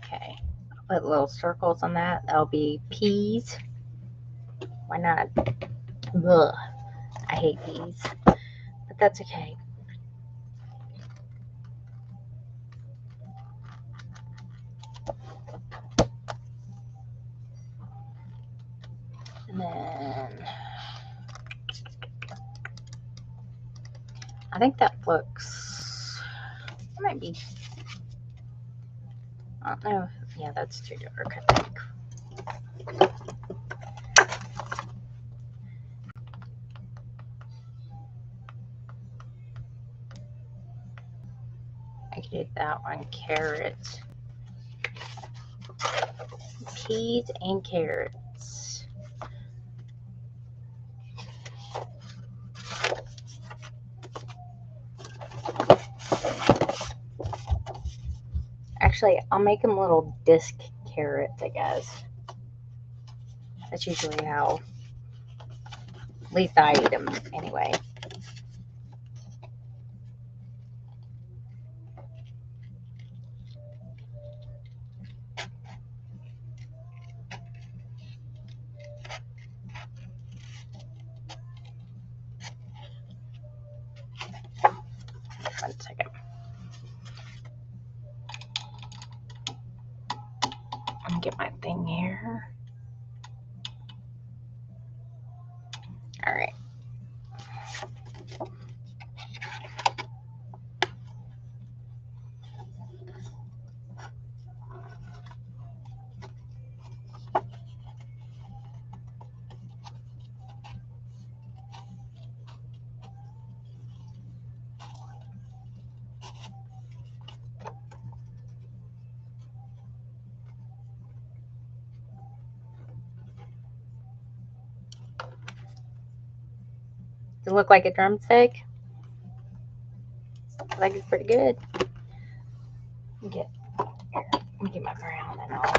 Okay, I'll put little circles on that. That'll be peas. Why not? Ugh, I hate peas, but that's okay. And then I think that looks, it might be, I don't know. Yeah, that's too dark, I think. I could do that one, carrots. Peas and carrots. Actually, I'll make them little disc carrots, I guess. That's usually how, at least I eat them anyway. One second. Let me get my thing here. All right. Does it look like a drumstick? I think it's pretty good. Let me get my brown and all.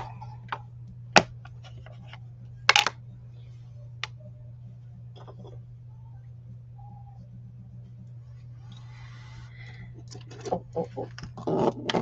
Oh.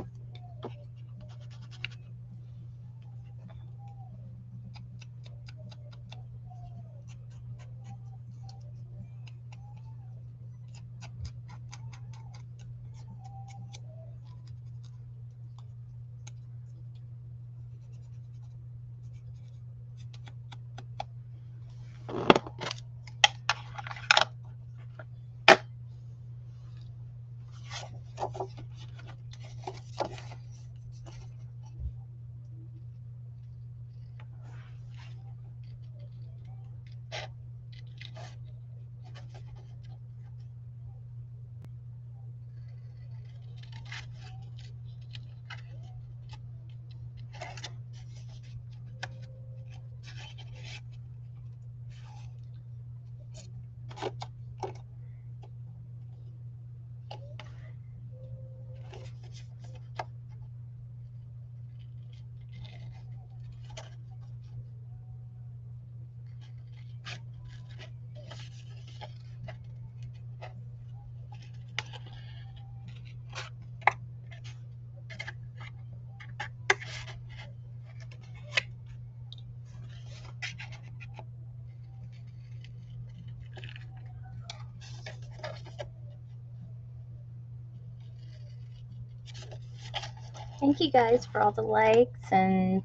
Thank you guys for all the likes, and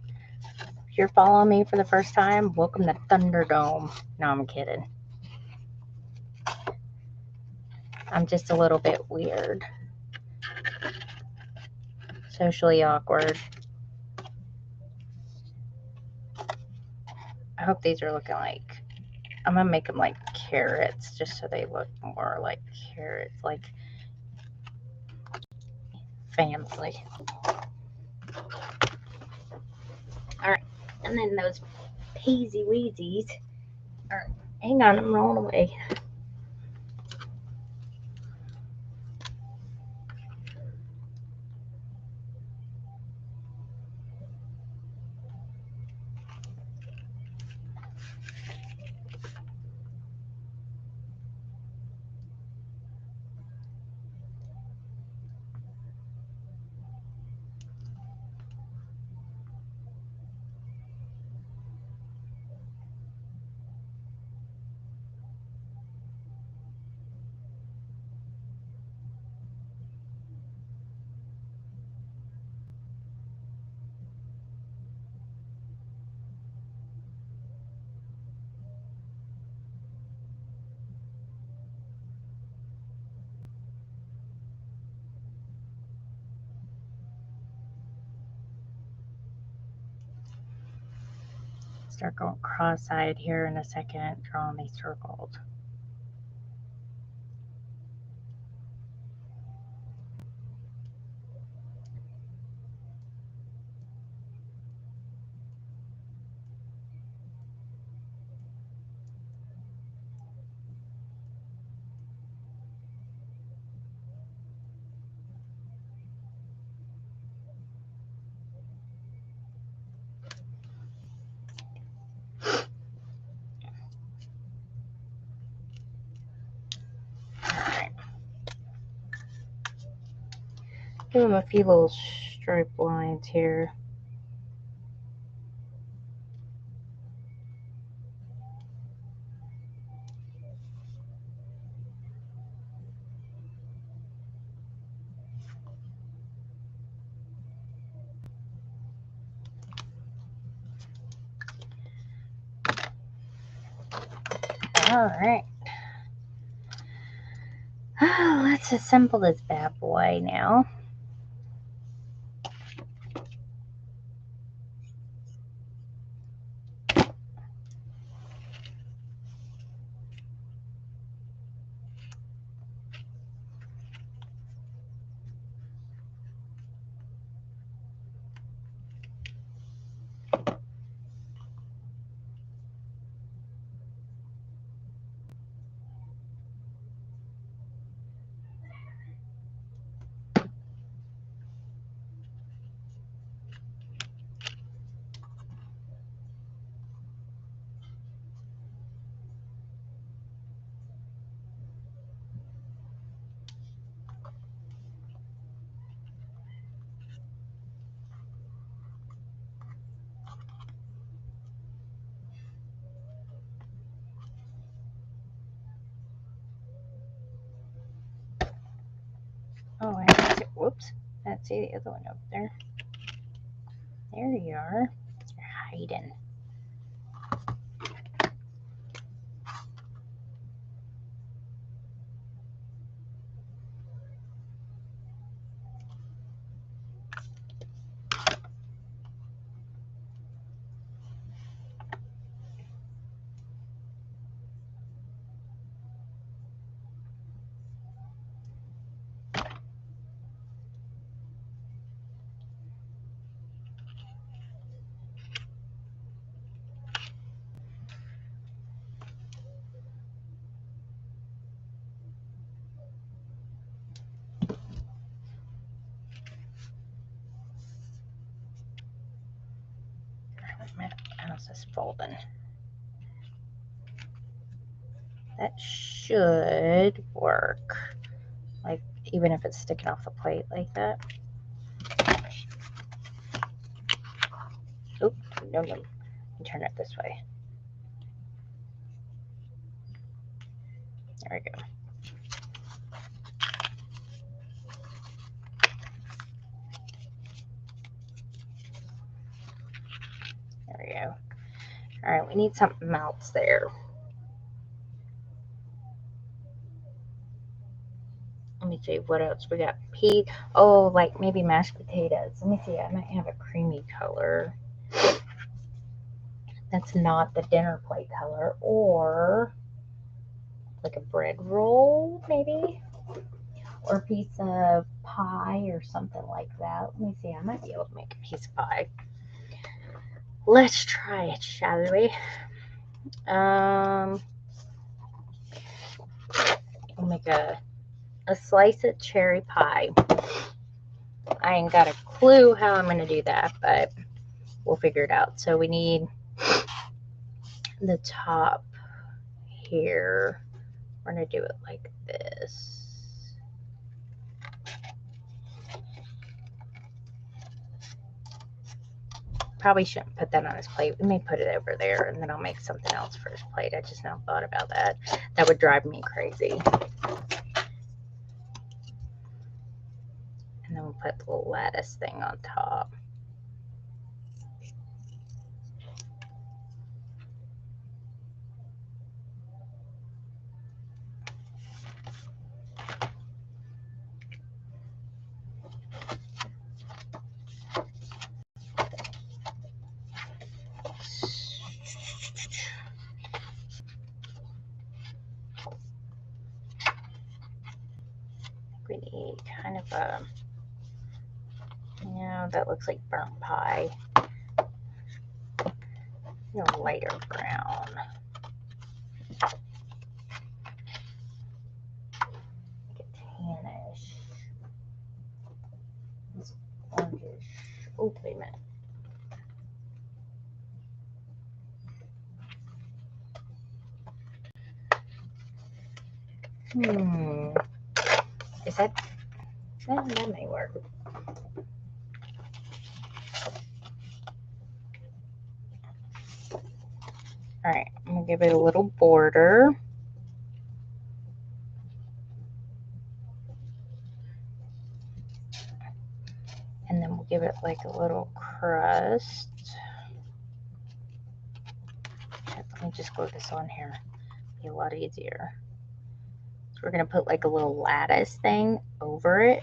if you're following me for the first time, welcome to Thunderdome. No, I'm kidding. I'm just a little bit weird. Socially awkward. I hope these are looking like, I'm gonna make them like carrots just so they look more like carrots, like family. Alright, and then those peasy weezies are, hang on, I'm rolling away. Start going cross-eyed here in a second, drawing these circles. Give them a few little stripe lines here. All right. Oh, let's assemble this bad boy now. Oh, I have to, whoops. Let's see the other one over there. There you are. You're hiding. How's this folding? That should work. Like, even if it's sticking off the plate like that. Oop, no. Turn it this way. There we go. There we go. All right, we need something else there. Let me see what else we got. Pea. Oh, like maybe mashed potatoes. Let me see. I might have a creamy color. That's not the dinner plate color, or like a bread roll, maybe, or a piece of pie or something like that. Let me see. I might be able to make a piece of pie. Let's try it, shall we? I'll make a slice of cherry pie. I ain't got a clue how I'm going to do that, but we'll figure it out. So we need the top here. We're going to do it like this. Probably shouldn't put that on his plate. We may put it over there, and then I'll make something else for his plate. I just now thought about that. That would drive me crazy. And then we'll put the little lattice thing on top. We need kind of a, that looks like burnt pie. Lighter brown. Like a tannish. This orangish. Oh, wait a minute. Is that Well, that may work. All right, I'm gonna give it a little border. And then we'll give it like a little crust. Let me just glue this on here. Be a lot easier. So we're gonna put like a little lattice thing over it.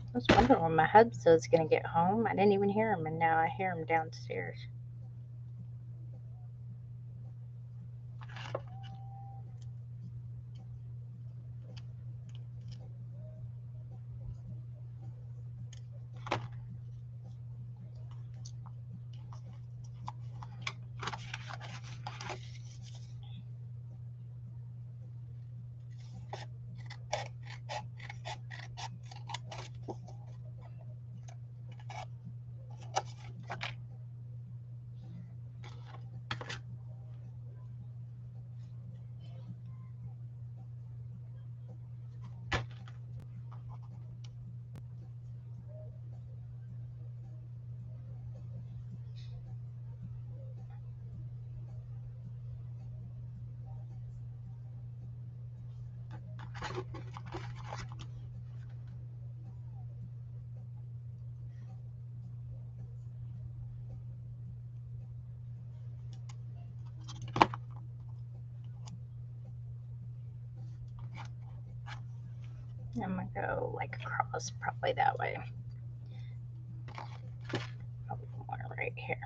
I was wondering when my husband's gonna get home. I didn't even hear him, and now I hear him downstairs. I'm gonna go like across, probably that way. One right here.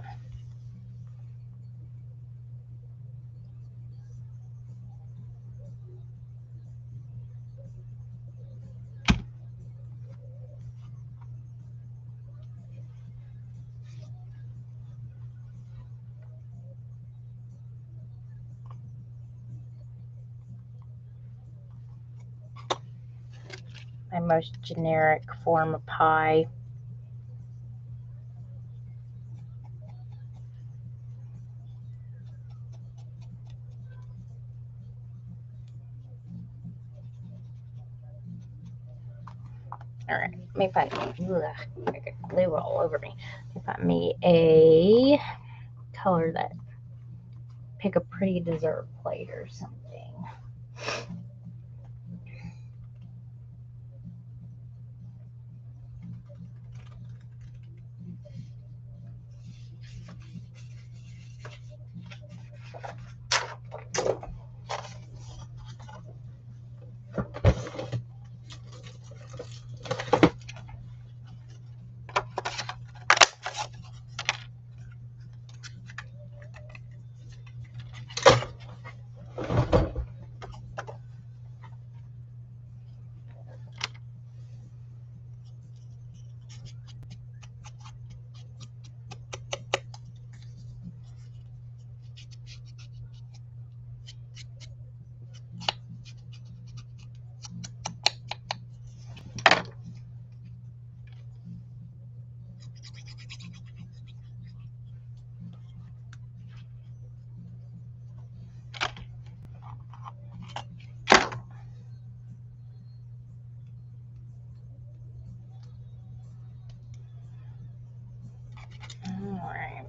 here. My most generic form of pie. All right, let me find, ugh, I got glue all over me. Let me find me a color that, pick a pretty dessert plate or something. Alright,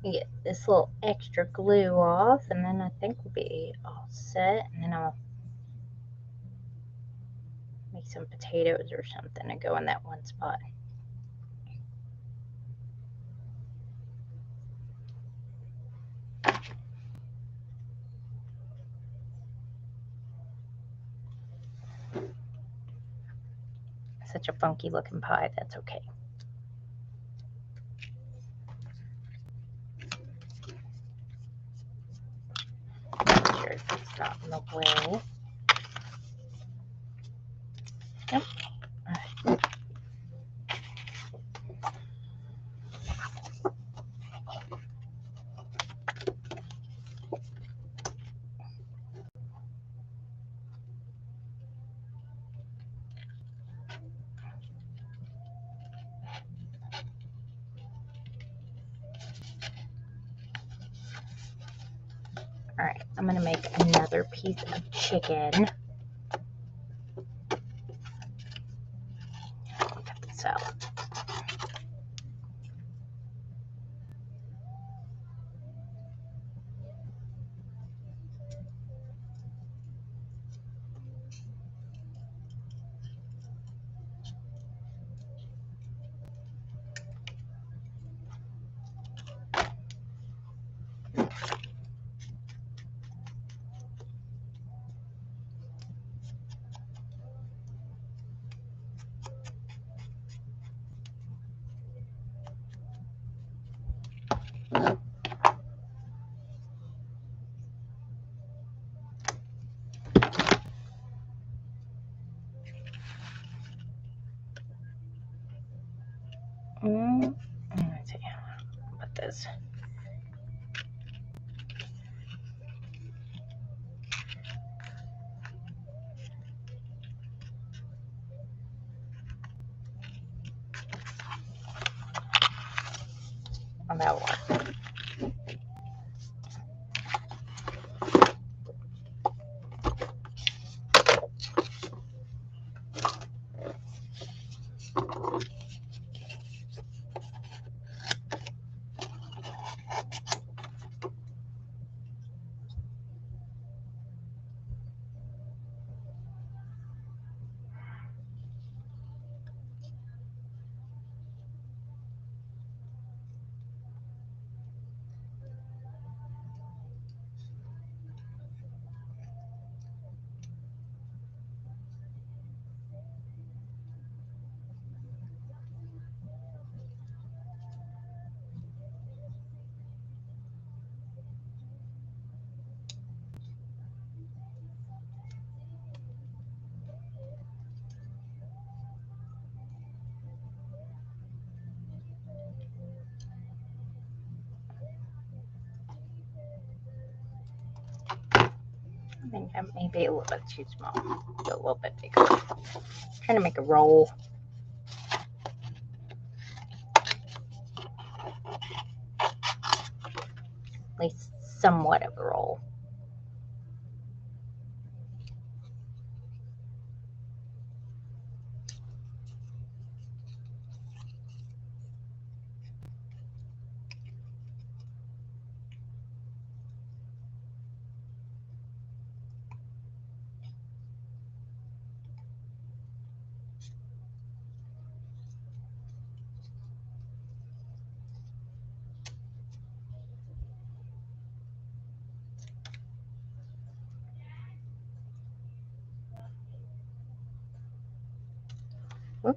get this little extra glue off, and then I think we'll be all set. And then I'll make some potatoes or something to go in that one spot. Such a funky looking pie, that's okay. Make sure it's not in the way. Yep. Alright. Alright, I'm gonna make another piece of chicken. Cut this out. Let's see. Put this. On that one. I think that may be a little bit too small. Go a little bit bigger. Trying to make a roll. At least somewhat of a roll. Whoop.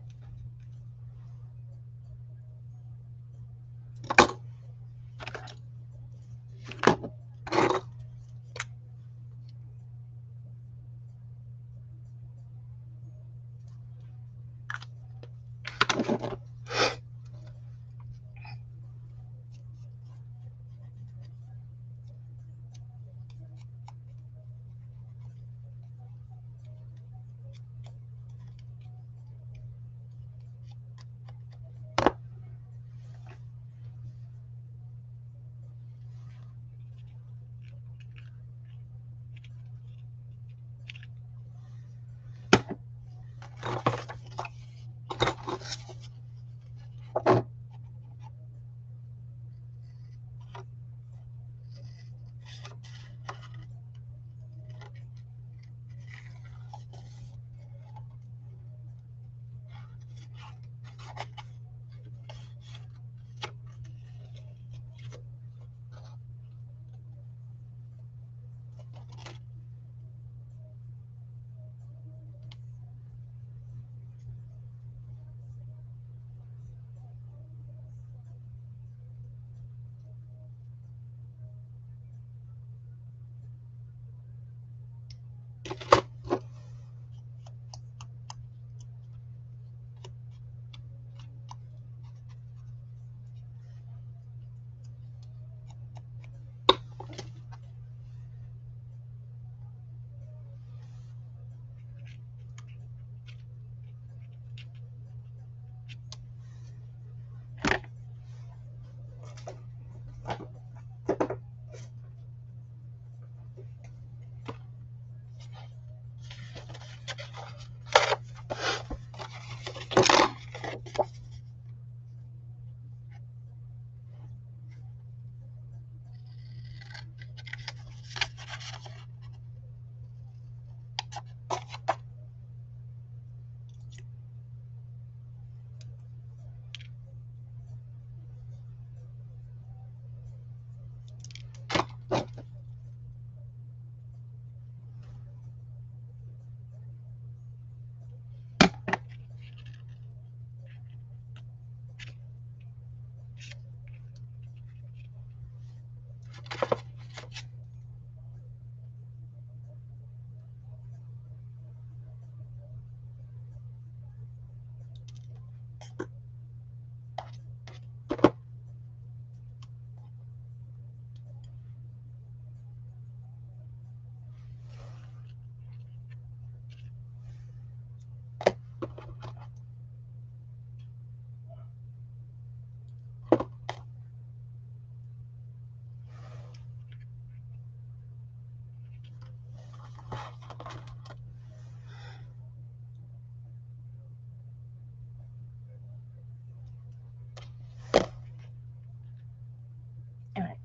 Alright,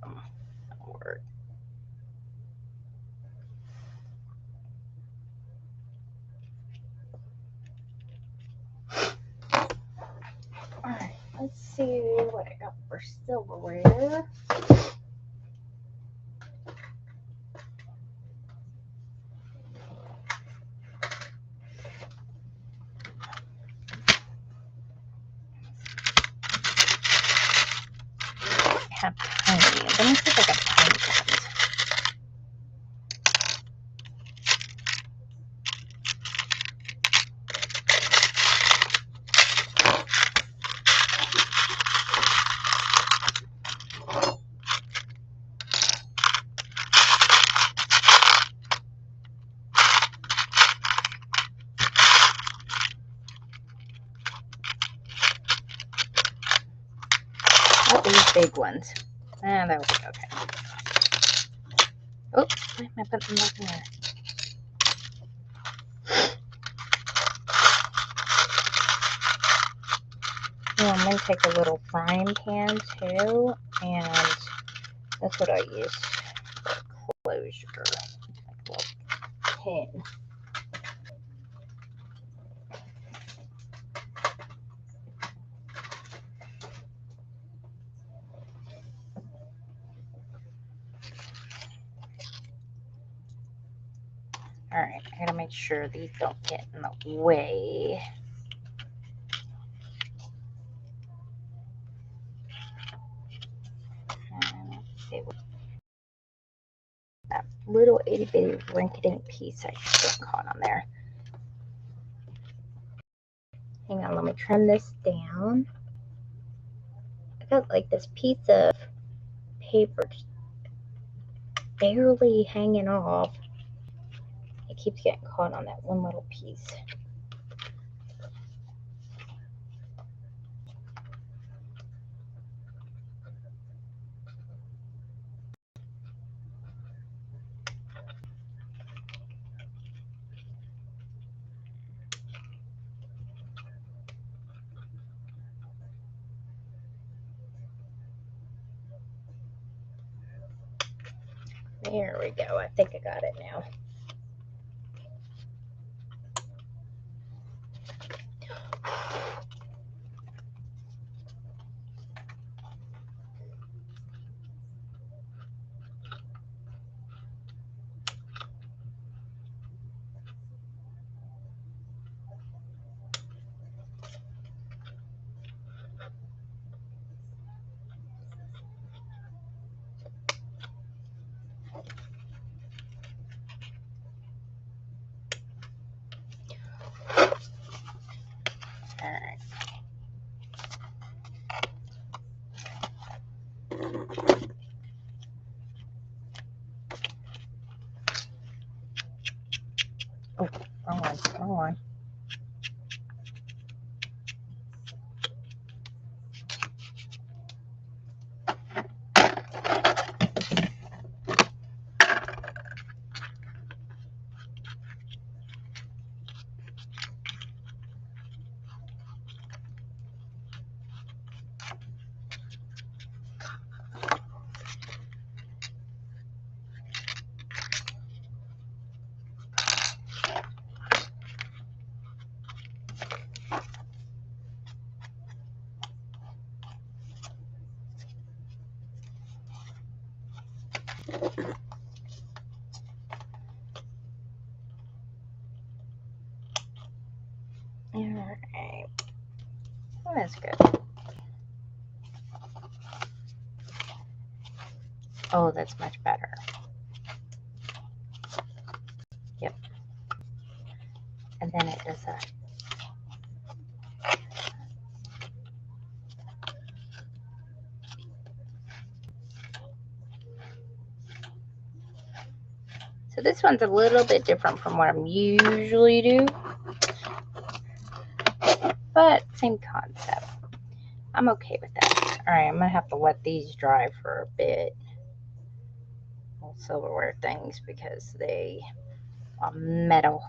that'll work. Alright, let's see what I got for silverware. Have tiny. Let me see if I got tiny ones. these big ones. Ah, that was okay. Oh, why am I putting them back in there? Oh, I'm going to take a little frying pan too, and that's what I use for closure. Like a little pin. Alright, I gotta make sure these don't get in the way. Let's see. That little itty bitty rinky-dink piece I just got caught on there. Hang on, let me trim this down. I got like this piece of paper just barely hanging off. It keeps getting caught on that one little piece. There we go. I think I got it now. Alright. Oh, wrong one, wrong one. Alright. Well, that's good. Oh, that's much better. Yep. And then it does that. So this one's a little bit different from what I'm usually do, but same concept. I'm okay with that. All right, I'm gonna have to let these dry for a bit. Little silverware things because they are metal.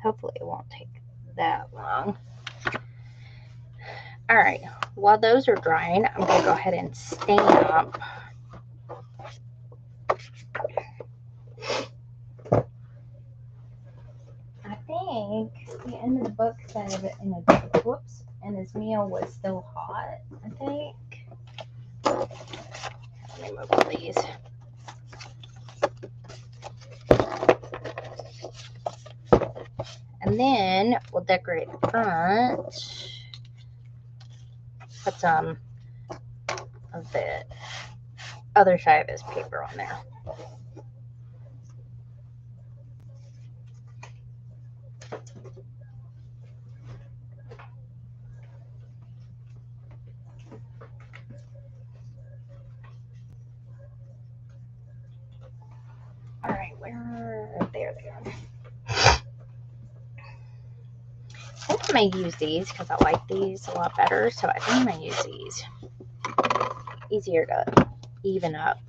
Hopefully it won't take that long. All right, while those are drying, I'm gonna go ahead and stamp. I think the end of the book said and his meal was still hot, I think. Let me move all these. And then we'll decorate the front. Put some of it other side of this paper on there. All right, there they are. I think I'm going to use these because I like these a lot better. So I think I'm going to use these. Easier to even up.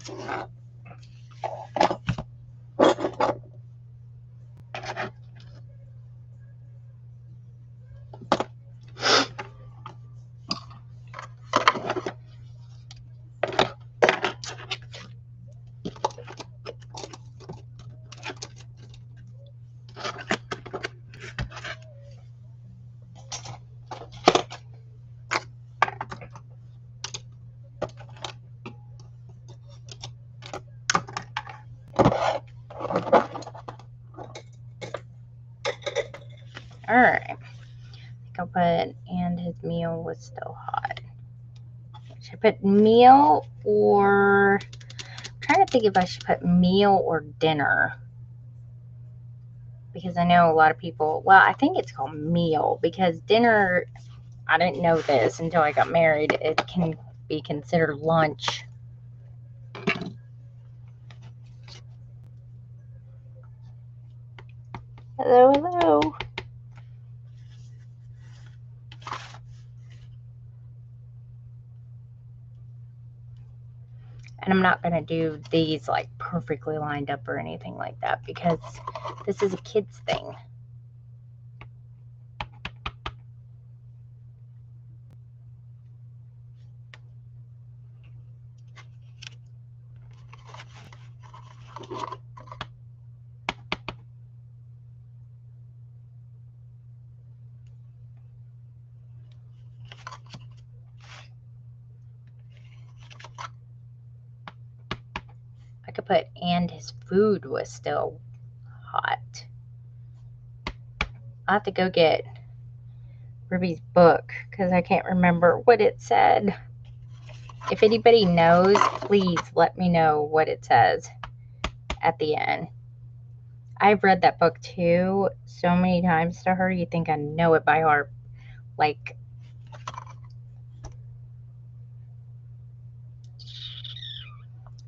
All right. I think I'll put, and his meal was still hot. Should I put meal or, I'm trying to think if I should put meal or dinner. Because I know a lot of people, well, I think it's called meal because dinner, I didn't know this until I got married. It can be considered lunch. Hello, hello. And I'm not going to do these like perfectly lined up or anything like that because this is a kid's thing. I could put, and his food was still hot. I'll have to go get Ruby's book because I can't remember what it said. If anybody knows, please let me know what it says at the end. I've read that book too so many times to her. You think I know it by heart. Like,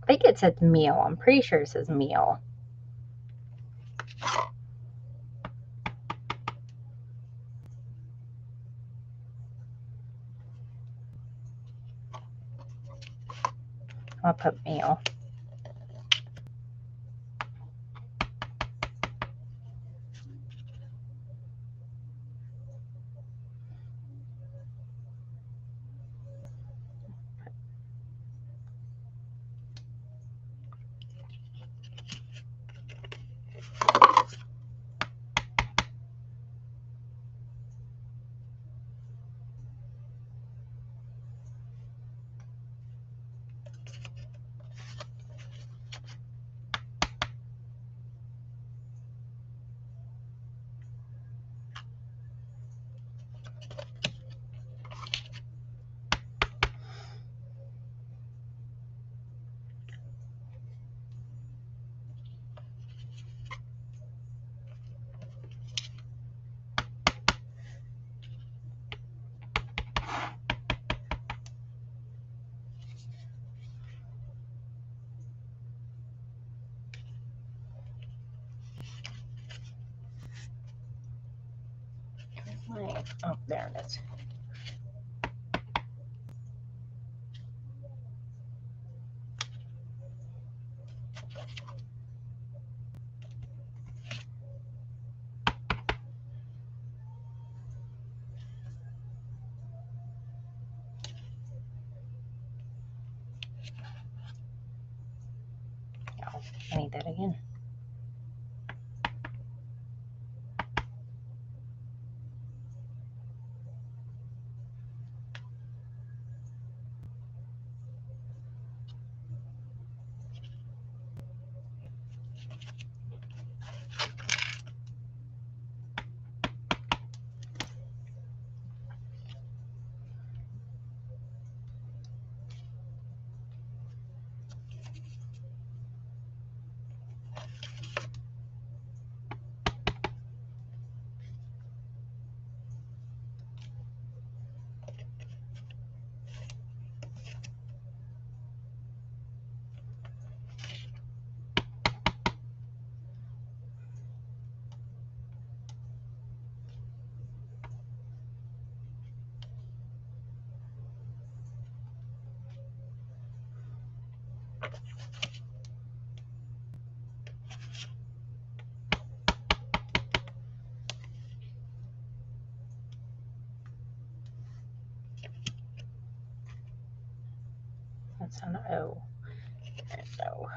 I think it says meal. I'm pretty sure it says meal. I'll put meal. Oh, there it is. Oh, I need that again. That's not an O. There's O.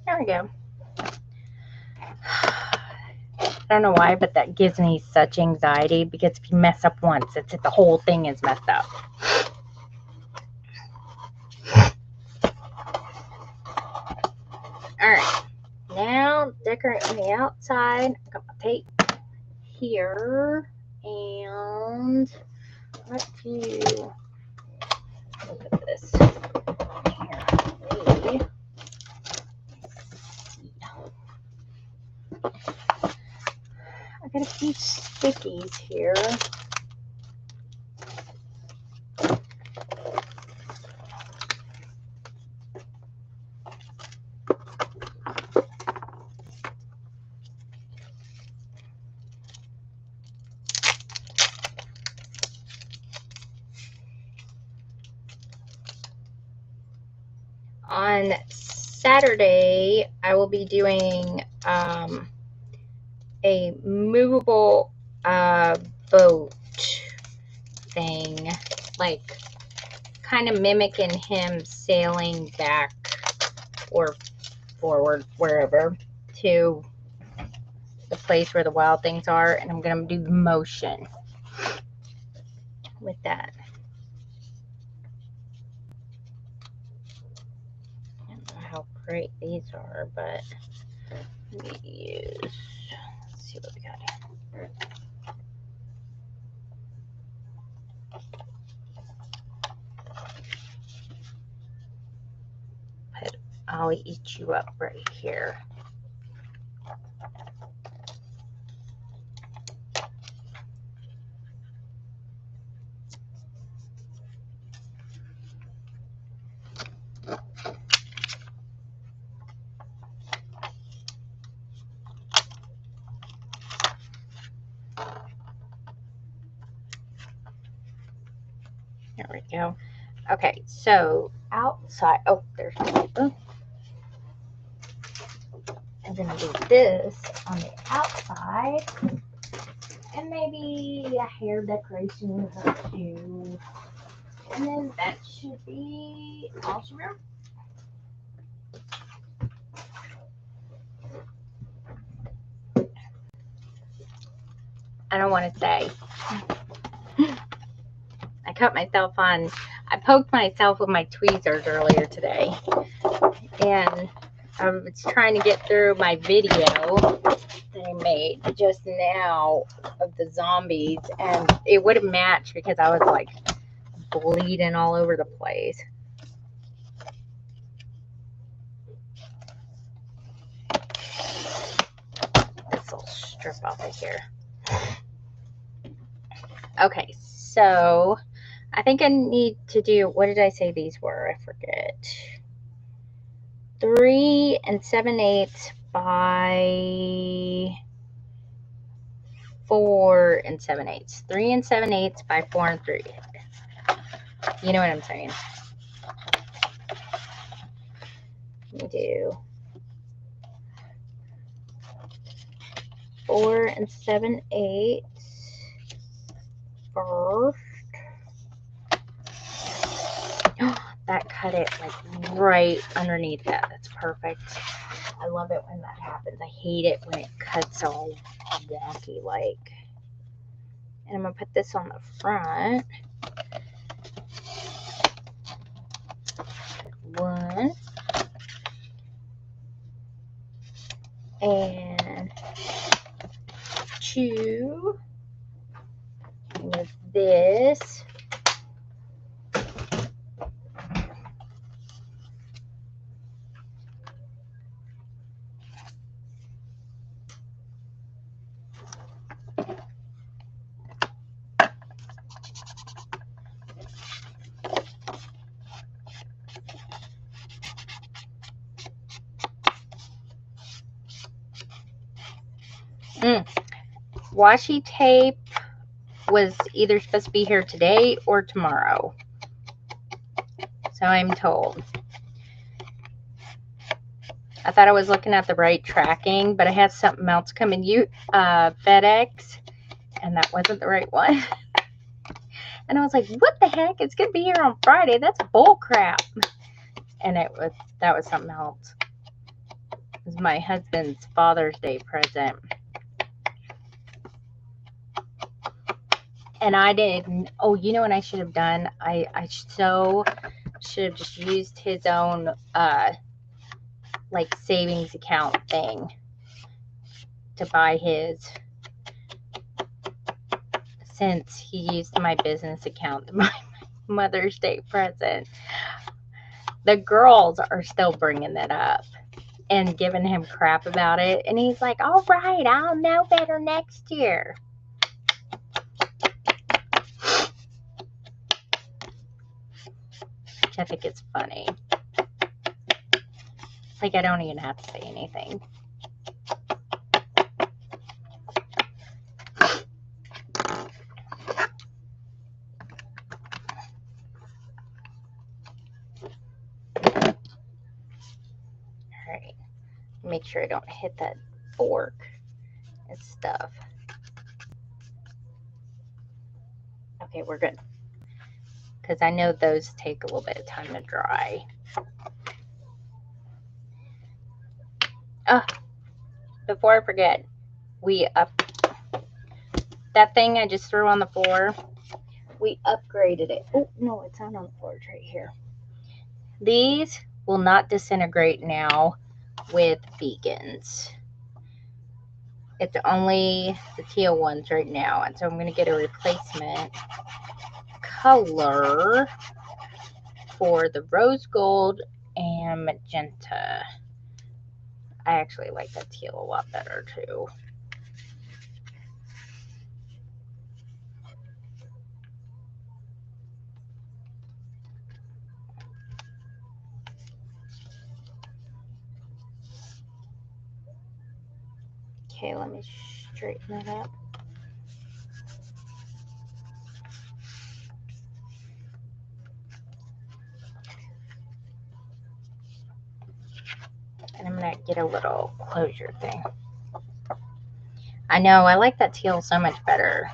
There we go. I don't know why, but that gives me such anxiety because if you mess up once, it's the whole thing is messed up. Alright, now decorate on the outside. I got my tape here, and let's do, look at this. Here, I got a few stickies here. On Saturday, I will be doing a movable boat thing, like kind of mimicking him sailing back or forward, wherever, to the place where the wild things are, and I'm going to do the motion with that. I don't know how great these are, but let me use, let's see what we got here. I'll eat you up right here. There we go. Okay, so outside, oh, there's the paper. I'm gonna do this on the outside, and maybe a hair decoration or two, and then that should be all she wrote. I don't want to say. I cut myself on, I poked myself with my tweezers earlier today, and I was trying to get through my video that I made just now of the zombies, and it would have matched because I was like bleeding all over the place. This will strip off of here. Okay, so I think I need to do, what did I say these were? I forget. 3 7/8 by 4 7/8. 3 7/8 by 4 3. You know what I'm saying? Let me do 4 7/8 first. That cut it like right underneath that. That's perfect. I love it when that happens. I hate it when it cuts all wonky like. And I'm gonna put this on the front. 1 and 2. And with this, Washi tape was either supposed to be here today or tomorrow. So I'm told. I thought I was looking at the right tracking, but I had something else coming FedEx, and that wasn't the right one. And I was like, what the heck? It's going to be here on Friday. That's bull crap. And that was something else. It was my husband's Father's Day present. And I didn't, oh, you know what I should have done? I so should have just used his own, like, savings account thing to buy his, since he used my business account to buy my Mother's Day present. The girls are still bringing that up and giving him crap about it. And he's like, all right, I'll know better next year. Which I think it's funny. Like, I don't even have to say anything. Alright. Make sure I don't hit that fork and stuff. Okay, we're good. Because I know those take a little bit of time to dry. Oh, before I forget, that thing I just threw on the floor, we upgraded it. Oh, no, it's not on the floor. It's right here. These will not disintegrate now with Beacons. It's only the teal ones right now. And so I'm going to get a replacement color for the rose gold and magenta. I actually like that teal a lot better too. Okay, let me straighten it up. And I'm going to get a little closure thing. I know, I like that teal so much better.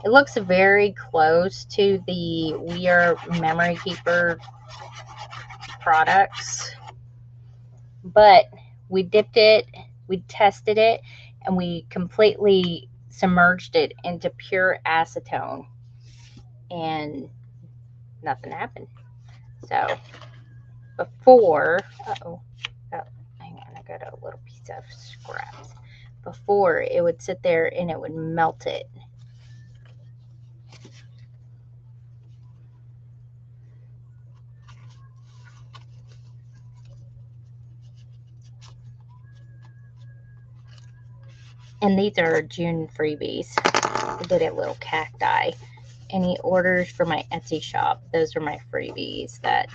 It looks very close to the We Are Memory Keeper products. But we dipped it, we tested it, and we completely submerged it into pure acetone. And nothing happened. So, before, hang on, I got a little piece of scraps. Before, it would sit there and it would melt it. And these are June freebies. I did a little cacti. Any orders for my Etsy shop, those are my freebies that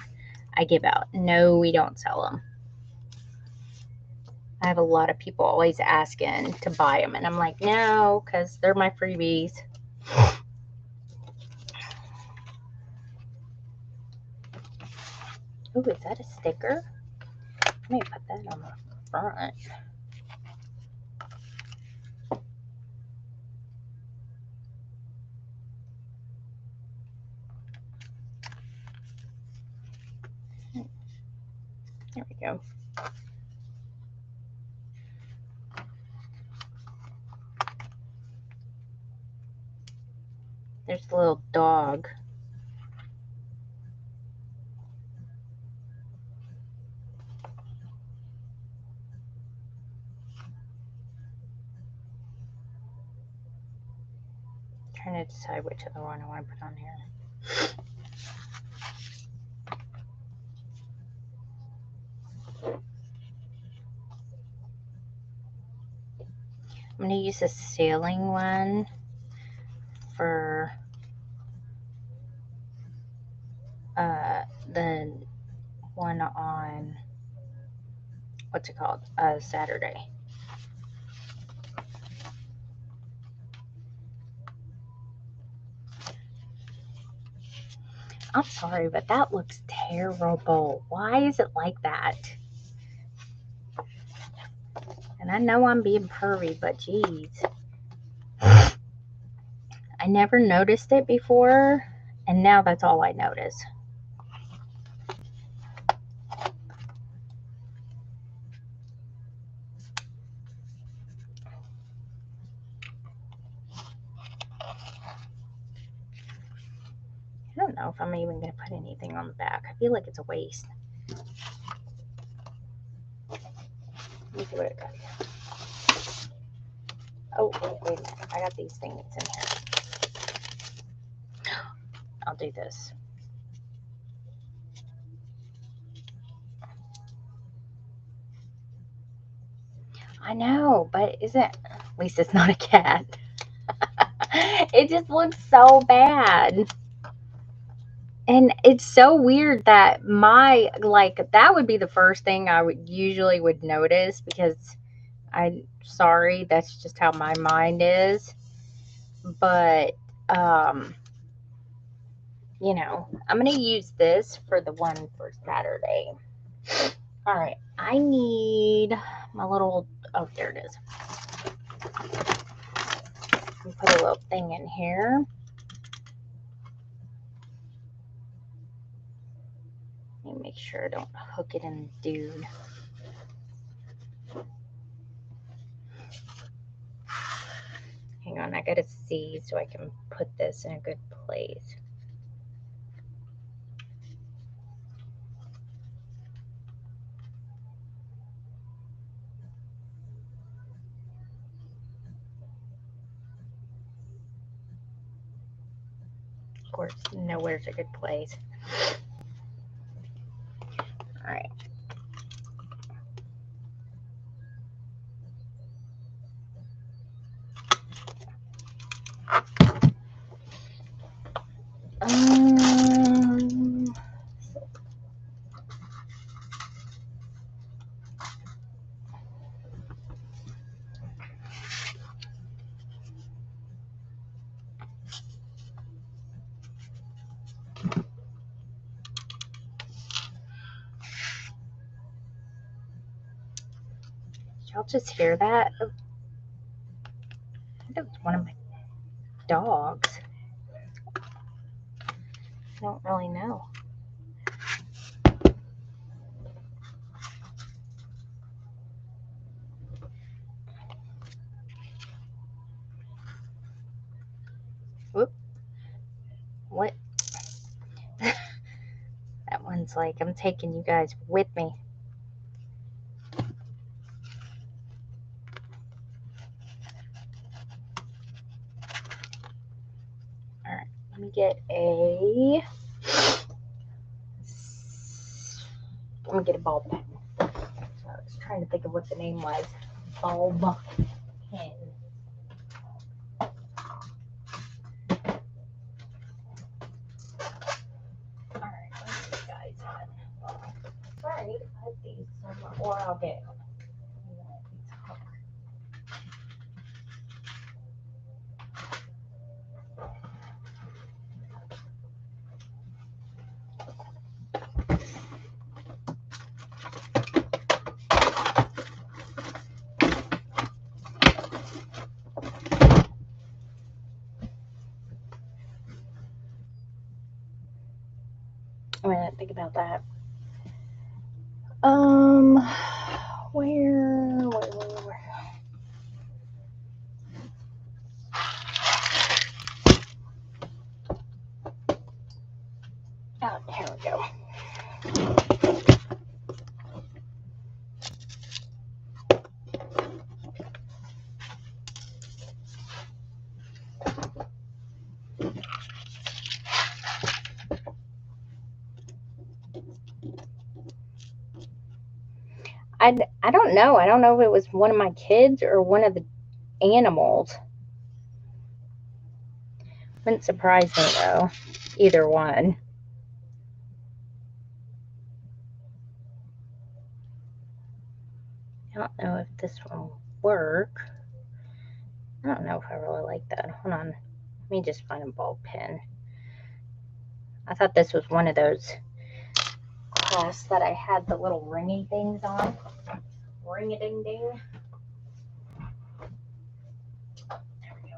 I give out. No, we don't sell them. I have a lot of people always asking to buy them, and I'm like, no, because they're my freebies. Ooh, is that a sticker? Let me put that on the front. There we go. There's the little dog. Trying to decide which other one I want to put on here. I'm going to use a sailing one for the one on, what's it called? Saturday. I'm sorry, but that looks terrible. Why is it like that? And I know I'm being pervy, but geez. I never noticed it before, and now that's all I notice. I don't know if I'm even going to put anything on the back. I feel like it's a waste. Let me see what it got. Oh, wait a minute. I got these things in here. I'll do this. I know, but at least it's not a cat. It just looks so bad. And it's so weird that that would be the first thing I would usually notice, because I'm sorry, that's just how my mind is. But you know, I'm gonna use this for the one for Saturday. All right, I need my little, oh, there it is. Put a little thing in here. Let me make sure I don't hook it in the dude. Hang on, I gotta see so I can put this in a good place. Of course, nowhere's a good place. All right. Did y'all just hear that? I think it was one of my dogs. I don't really know. Whoop. What? That one's like, I'm taking you guys with me. Alright, let me get a ball pen. So I was trying to think of what the name was. Bulb pen. Alright, where's you guys at? Sorry, I need to put these somewhere, or I'll get them. I'm gonna think about that. Where? Oh, here we go. I don't know. I don't know if it was one of my kids or one of the animals. Wouldn't surprise me though. Either one. I don't know if this one will work. I don't know if I really like that. Hold on. Let me just find a ball pen. I thought this was one of those clasps that I had the little ringy things on. Ring-a-ding-ding. There we go.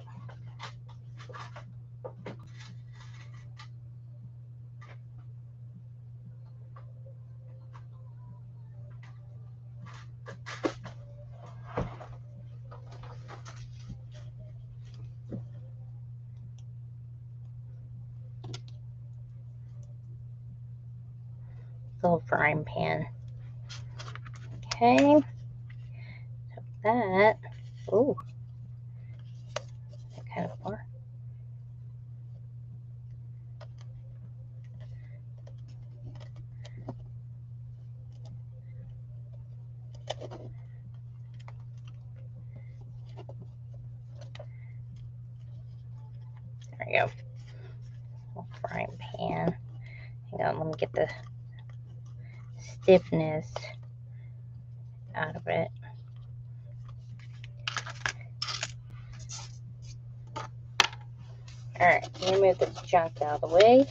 Little frying pan. Okay. So that. Oh. That kind of more. There we go. Little frying pan. Hang on, let me get the stiffness out of it. Alright, let me move the junk out of the way.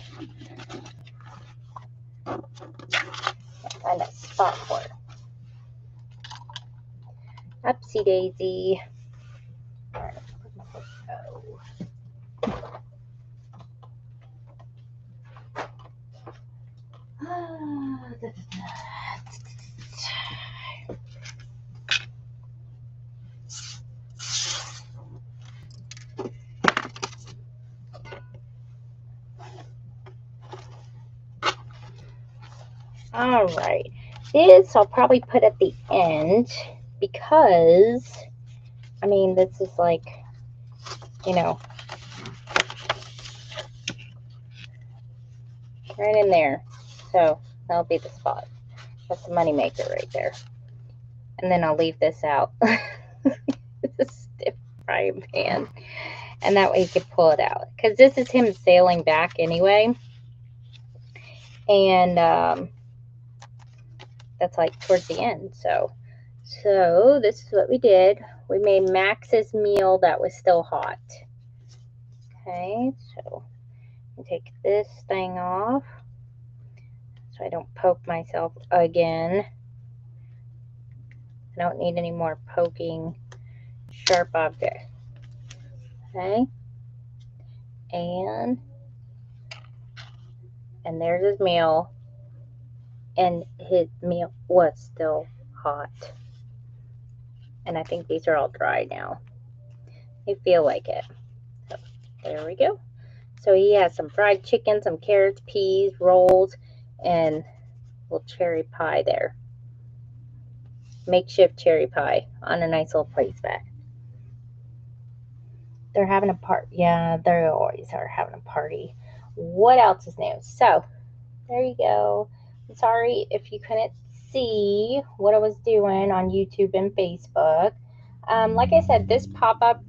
Find that spot for it. Upsy daisy. Alright, all right, this I'll probably put at the end because, I mean, this is like, you know, right in there. So that'll be the spot. That's the money maker right there. And then I'll leave this out. It's a stiff frying pan. And that way you can pull it out. Because this is him sailing back anyway. And that's like towards the end. So this is what we did. We made Max's meal that was still hot. Okay, so take this thing off so I don't poke myself again. I don't need any more poking sharp object. Okay, and there's his meal, and his meal was still hot. And I think these are all dry now. They feel like it. So there we go. So he has some fried chicken, some carrots, peas, rolls, and a little cherry pie there. Makeshift cherry pie on a nice little place mat. They're having a party. Yeah, they always are having a party. What else is new? So there you go. I'm sorry if you couldn't see what I was doing on YouTube and Facebook. Like I said, this pop-up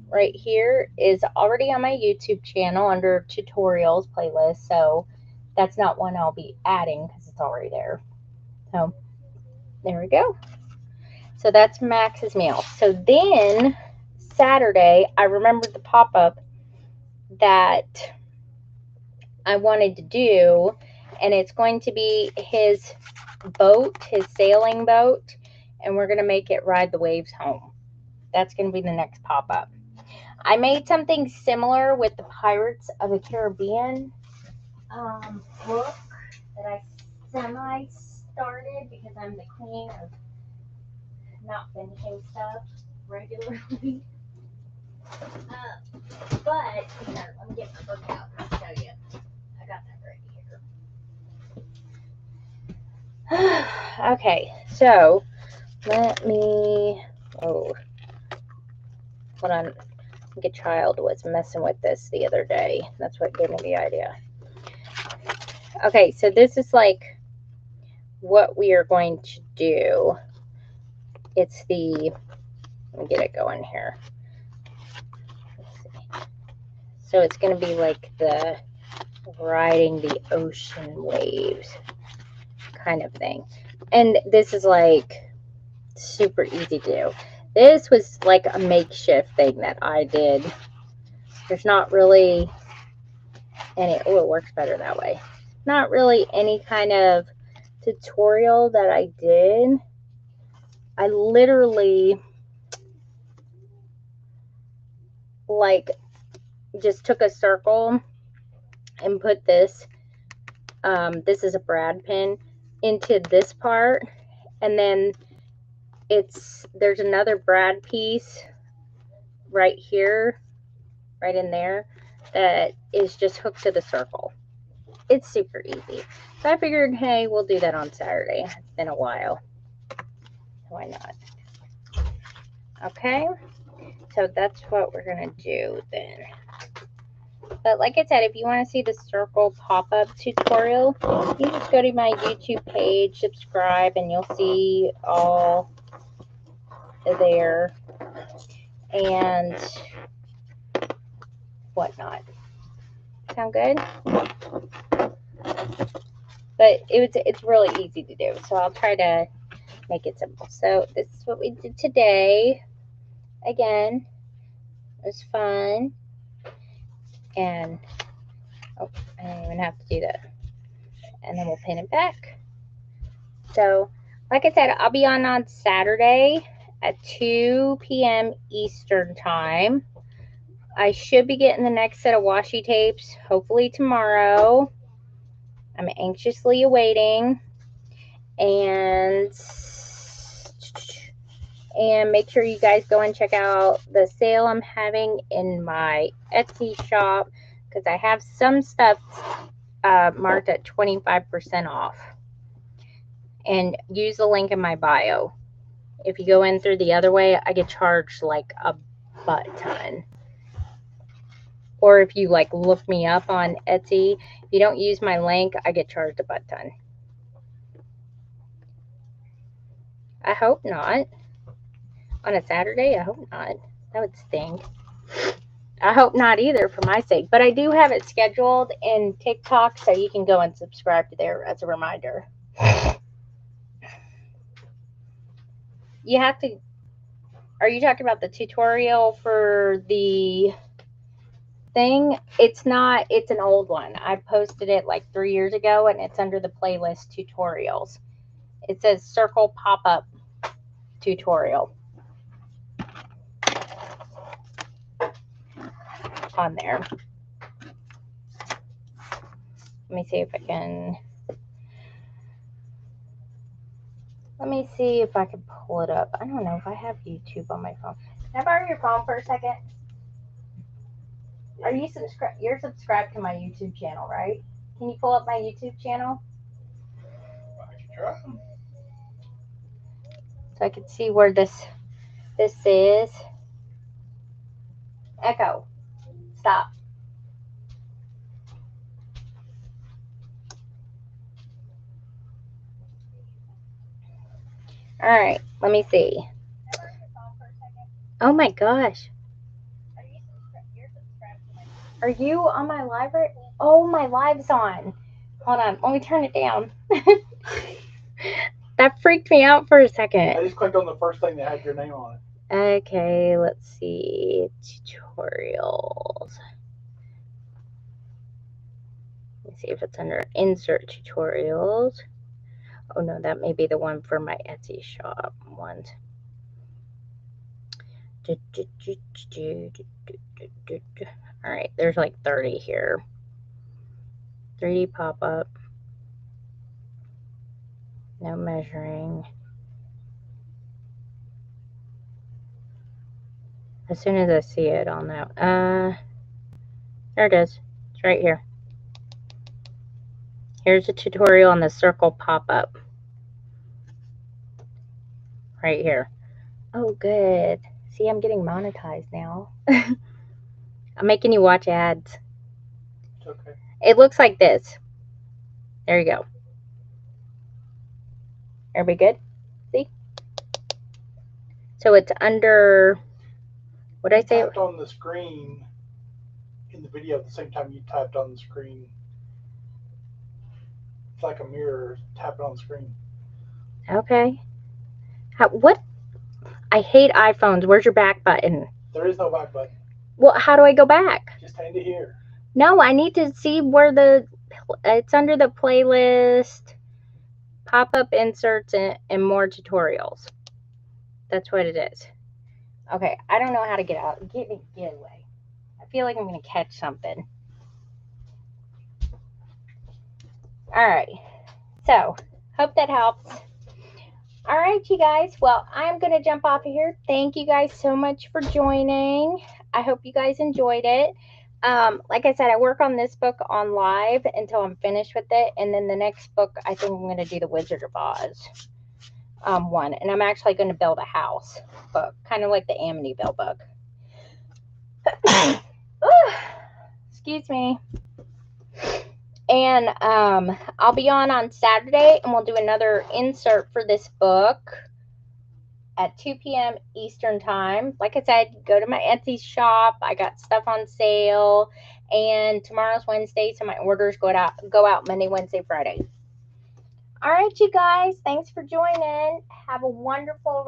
right here is already on my YouTube channel under tutorials playlist. So that's not one I'll be adding because it's already there. So there we go. So that's Max's meal. So then Saturday, I remembered the pop-up that I wanted to do, and it's going to be his boat, his sailing boat, and we're going to make it ride the waves home. That's going to be the next pop-up. I made something similar with the Pirates of the Caribbean book that I semi-started because I'm the queen of not finishing stuff regularly. But here, let me get my book out and show you. I got that right here. Okay, so let me. Oh, hold on. A child was messing with this the other day. That's what gave me the idea. Okay, so this is like what we are going to do. It's the, let me get it going here. Let's see. So it's going to be like the riding the ocean waves kind of thing. And this is like super easy to do. This was like a makeshift thing that I did. There's not really And it works better that way. Not really any kind of tutorial that I did. I literally like just took a circle and put this this is a brad pin into this part, and then there's another brad piece right here, right in there, that is just hooked to the circle. It's super easy. So I figured, hey, we'll do that on Saturday. It's been a while. Why not? Okay, so that's what we're gonna do then. But like I said, if you want to see the circle pop-up tutorial, you just go to my YouTube page, subscribe, and you'll see all there and whatnot. Sound good? But it's really easy to do, so I'll try to make it simple. So this is what we did today. Again, it was fun. And oh, I don't even have to do that. And then we'll pin it back. So like I said, I'll be on Saturday at 2 p.m. Eastern time. I should be getting the next set of washi tapes hopefully tomorrow. I'm anxiously awaiting. And make sure you guys go and check out the sale I'm having in my Etsy shop, because I have some stuff marked at 25% off. And use the link in my bio. If you go in through the other way, I get charged like a butt ton. Or if you like look me up on Etsy, if you don't use my link, I get charged a butt ton. I hope not. On a Saturday, I hope not. That would stink. I hope not either, for my sake. But I do have it scheduled in TikTok, so you can go and subscribe to there as a reminder. You have to... Are you talking about the tutorial for the thing? It's not. It's an old one. I posted it like 3 years ago, and it's under the playlist tutorials. It says circle pop-up tutorial on there. Let me see if I can... Let me see if I can pull it up. I don't know if I have YouTube on my phone. Can I borrow your phone for a second? Are you subscribed? You're subscribed to my YouTube channel, right? Can you pull up my YouTube channel? I can try. So I can see where this is. Echo. Stop. All right, let me see. Oh my gosh. Are you on my live right? Oh, my live's on. Hold on, let me turn it down. That freaked me out for a second. I just clicked on the first thing that had your name on it. Okay, let's see. Tutorials. Let me see if it's under insert tutorials. Oh no, that may be the one for my Etsy shop ones. All right, there's like 30 here. 3D pop-up. No measuring. As soon as I see it, I'll know. There it is. It's right here. Here's a tutorial on the circle pop-up. Right here. Oh, good. See, I'm getting monetized now. I'm making you watch ads. It's okay. It looks like this. There you go. Everybody good? See? So it's under... What did I say? You typed on the screen in the video at the same time you typed on the screen. It's like a mirror tapping on the screen. Okay. What? I hate iPhones. Where's your back button? There is no back button. Well, how do I go back? Just hand it here. No, I need to see where it's under the playlist, pop-up inserts, and more tutorials. That's what it is. Okay, I don't know how to get out. Get away. I feel like I'm going to catch something. All right. So, hope that helps. All right, you guys. Well, I'm going to jump off of here. Thank you guys so much for joining. I hope you guys enjoyed it. Like I said, I work on this book on live until I'm finished with it. And then the next book, I think I'm going to do the Wizard of Oz one. And I'm actually going to build a house book, kind of like the Amityville book. Excuse me. And I'll be on Saturday, and we'll do another insert for this book at 2 p.m. Eastern time. Like I said, go to my Etsy shop. I got stuff on sale. And tomorrow's Wednesday, so my orders go out Monday, Wednesday, Friday. All right, you guys. Thanks for joining. Have a wonderful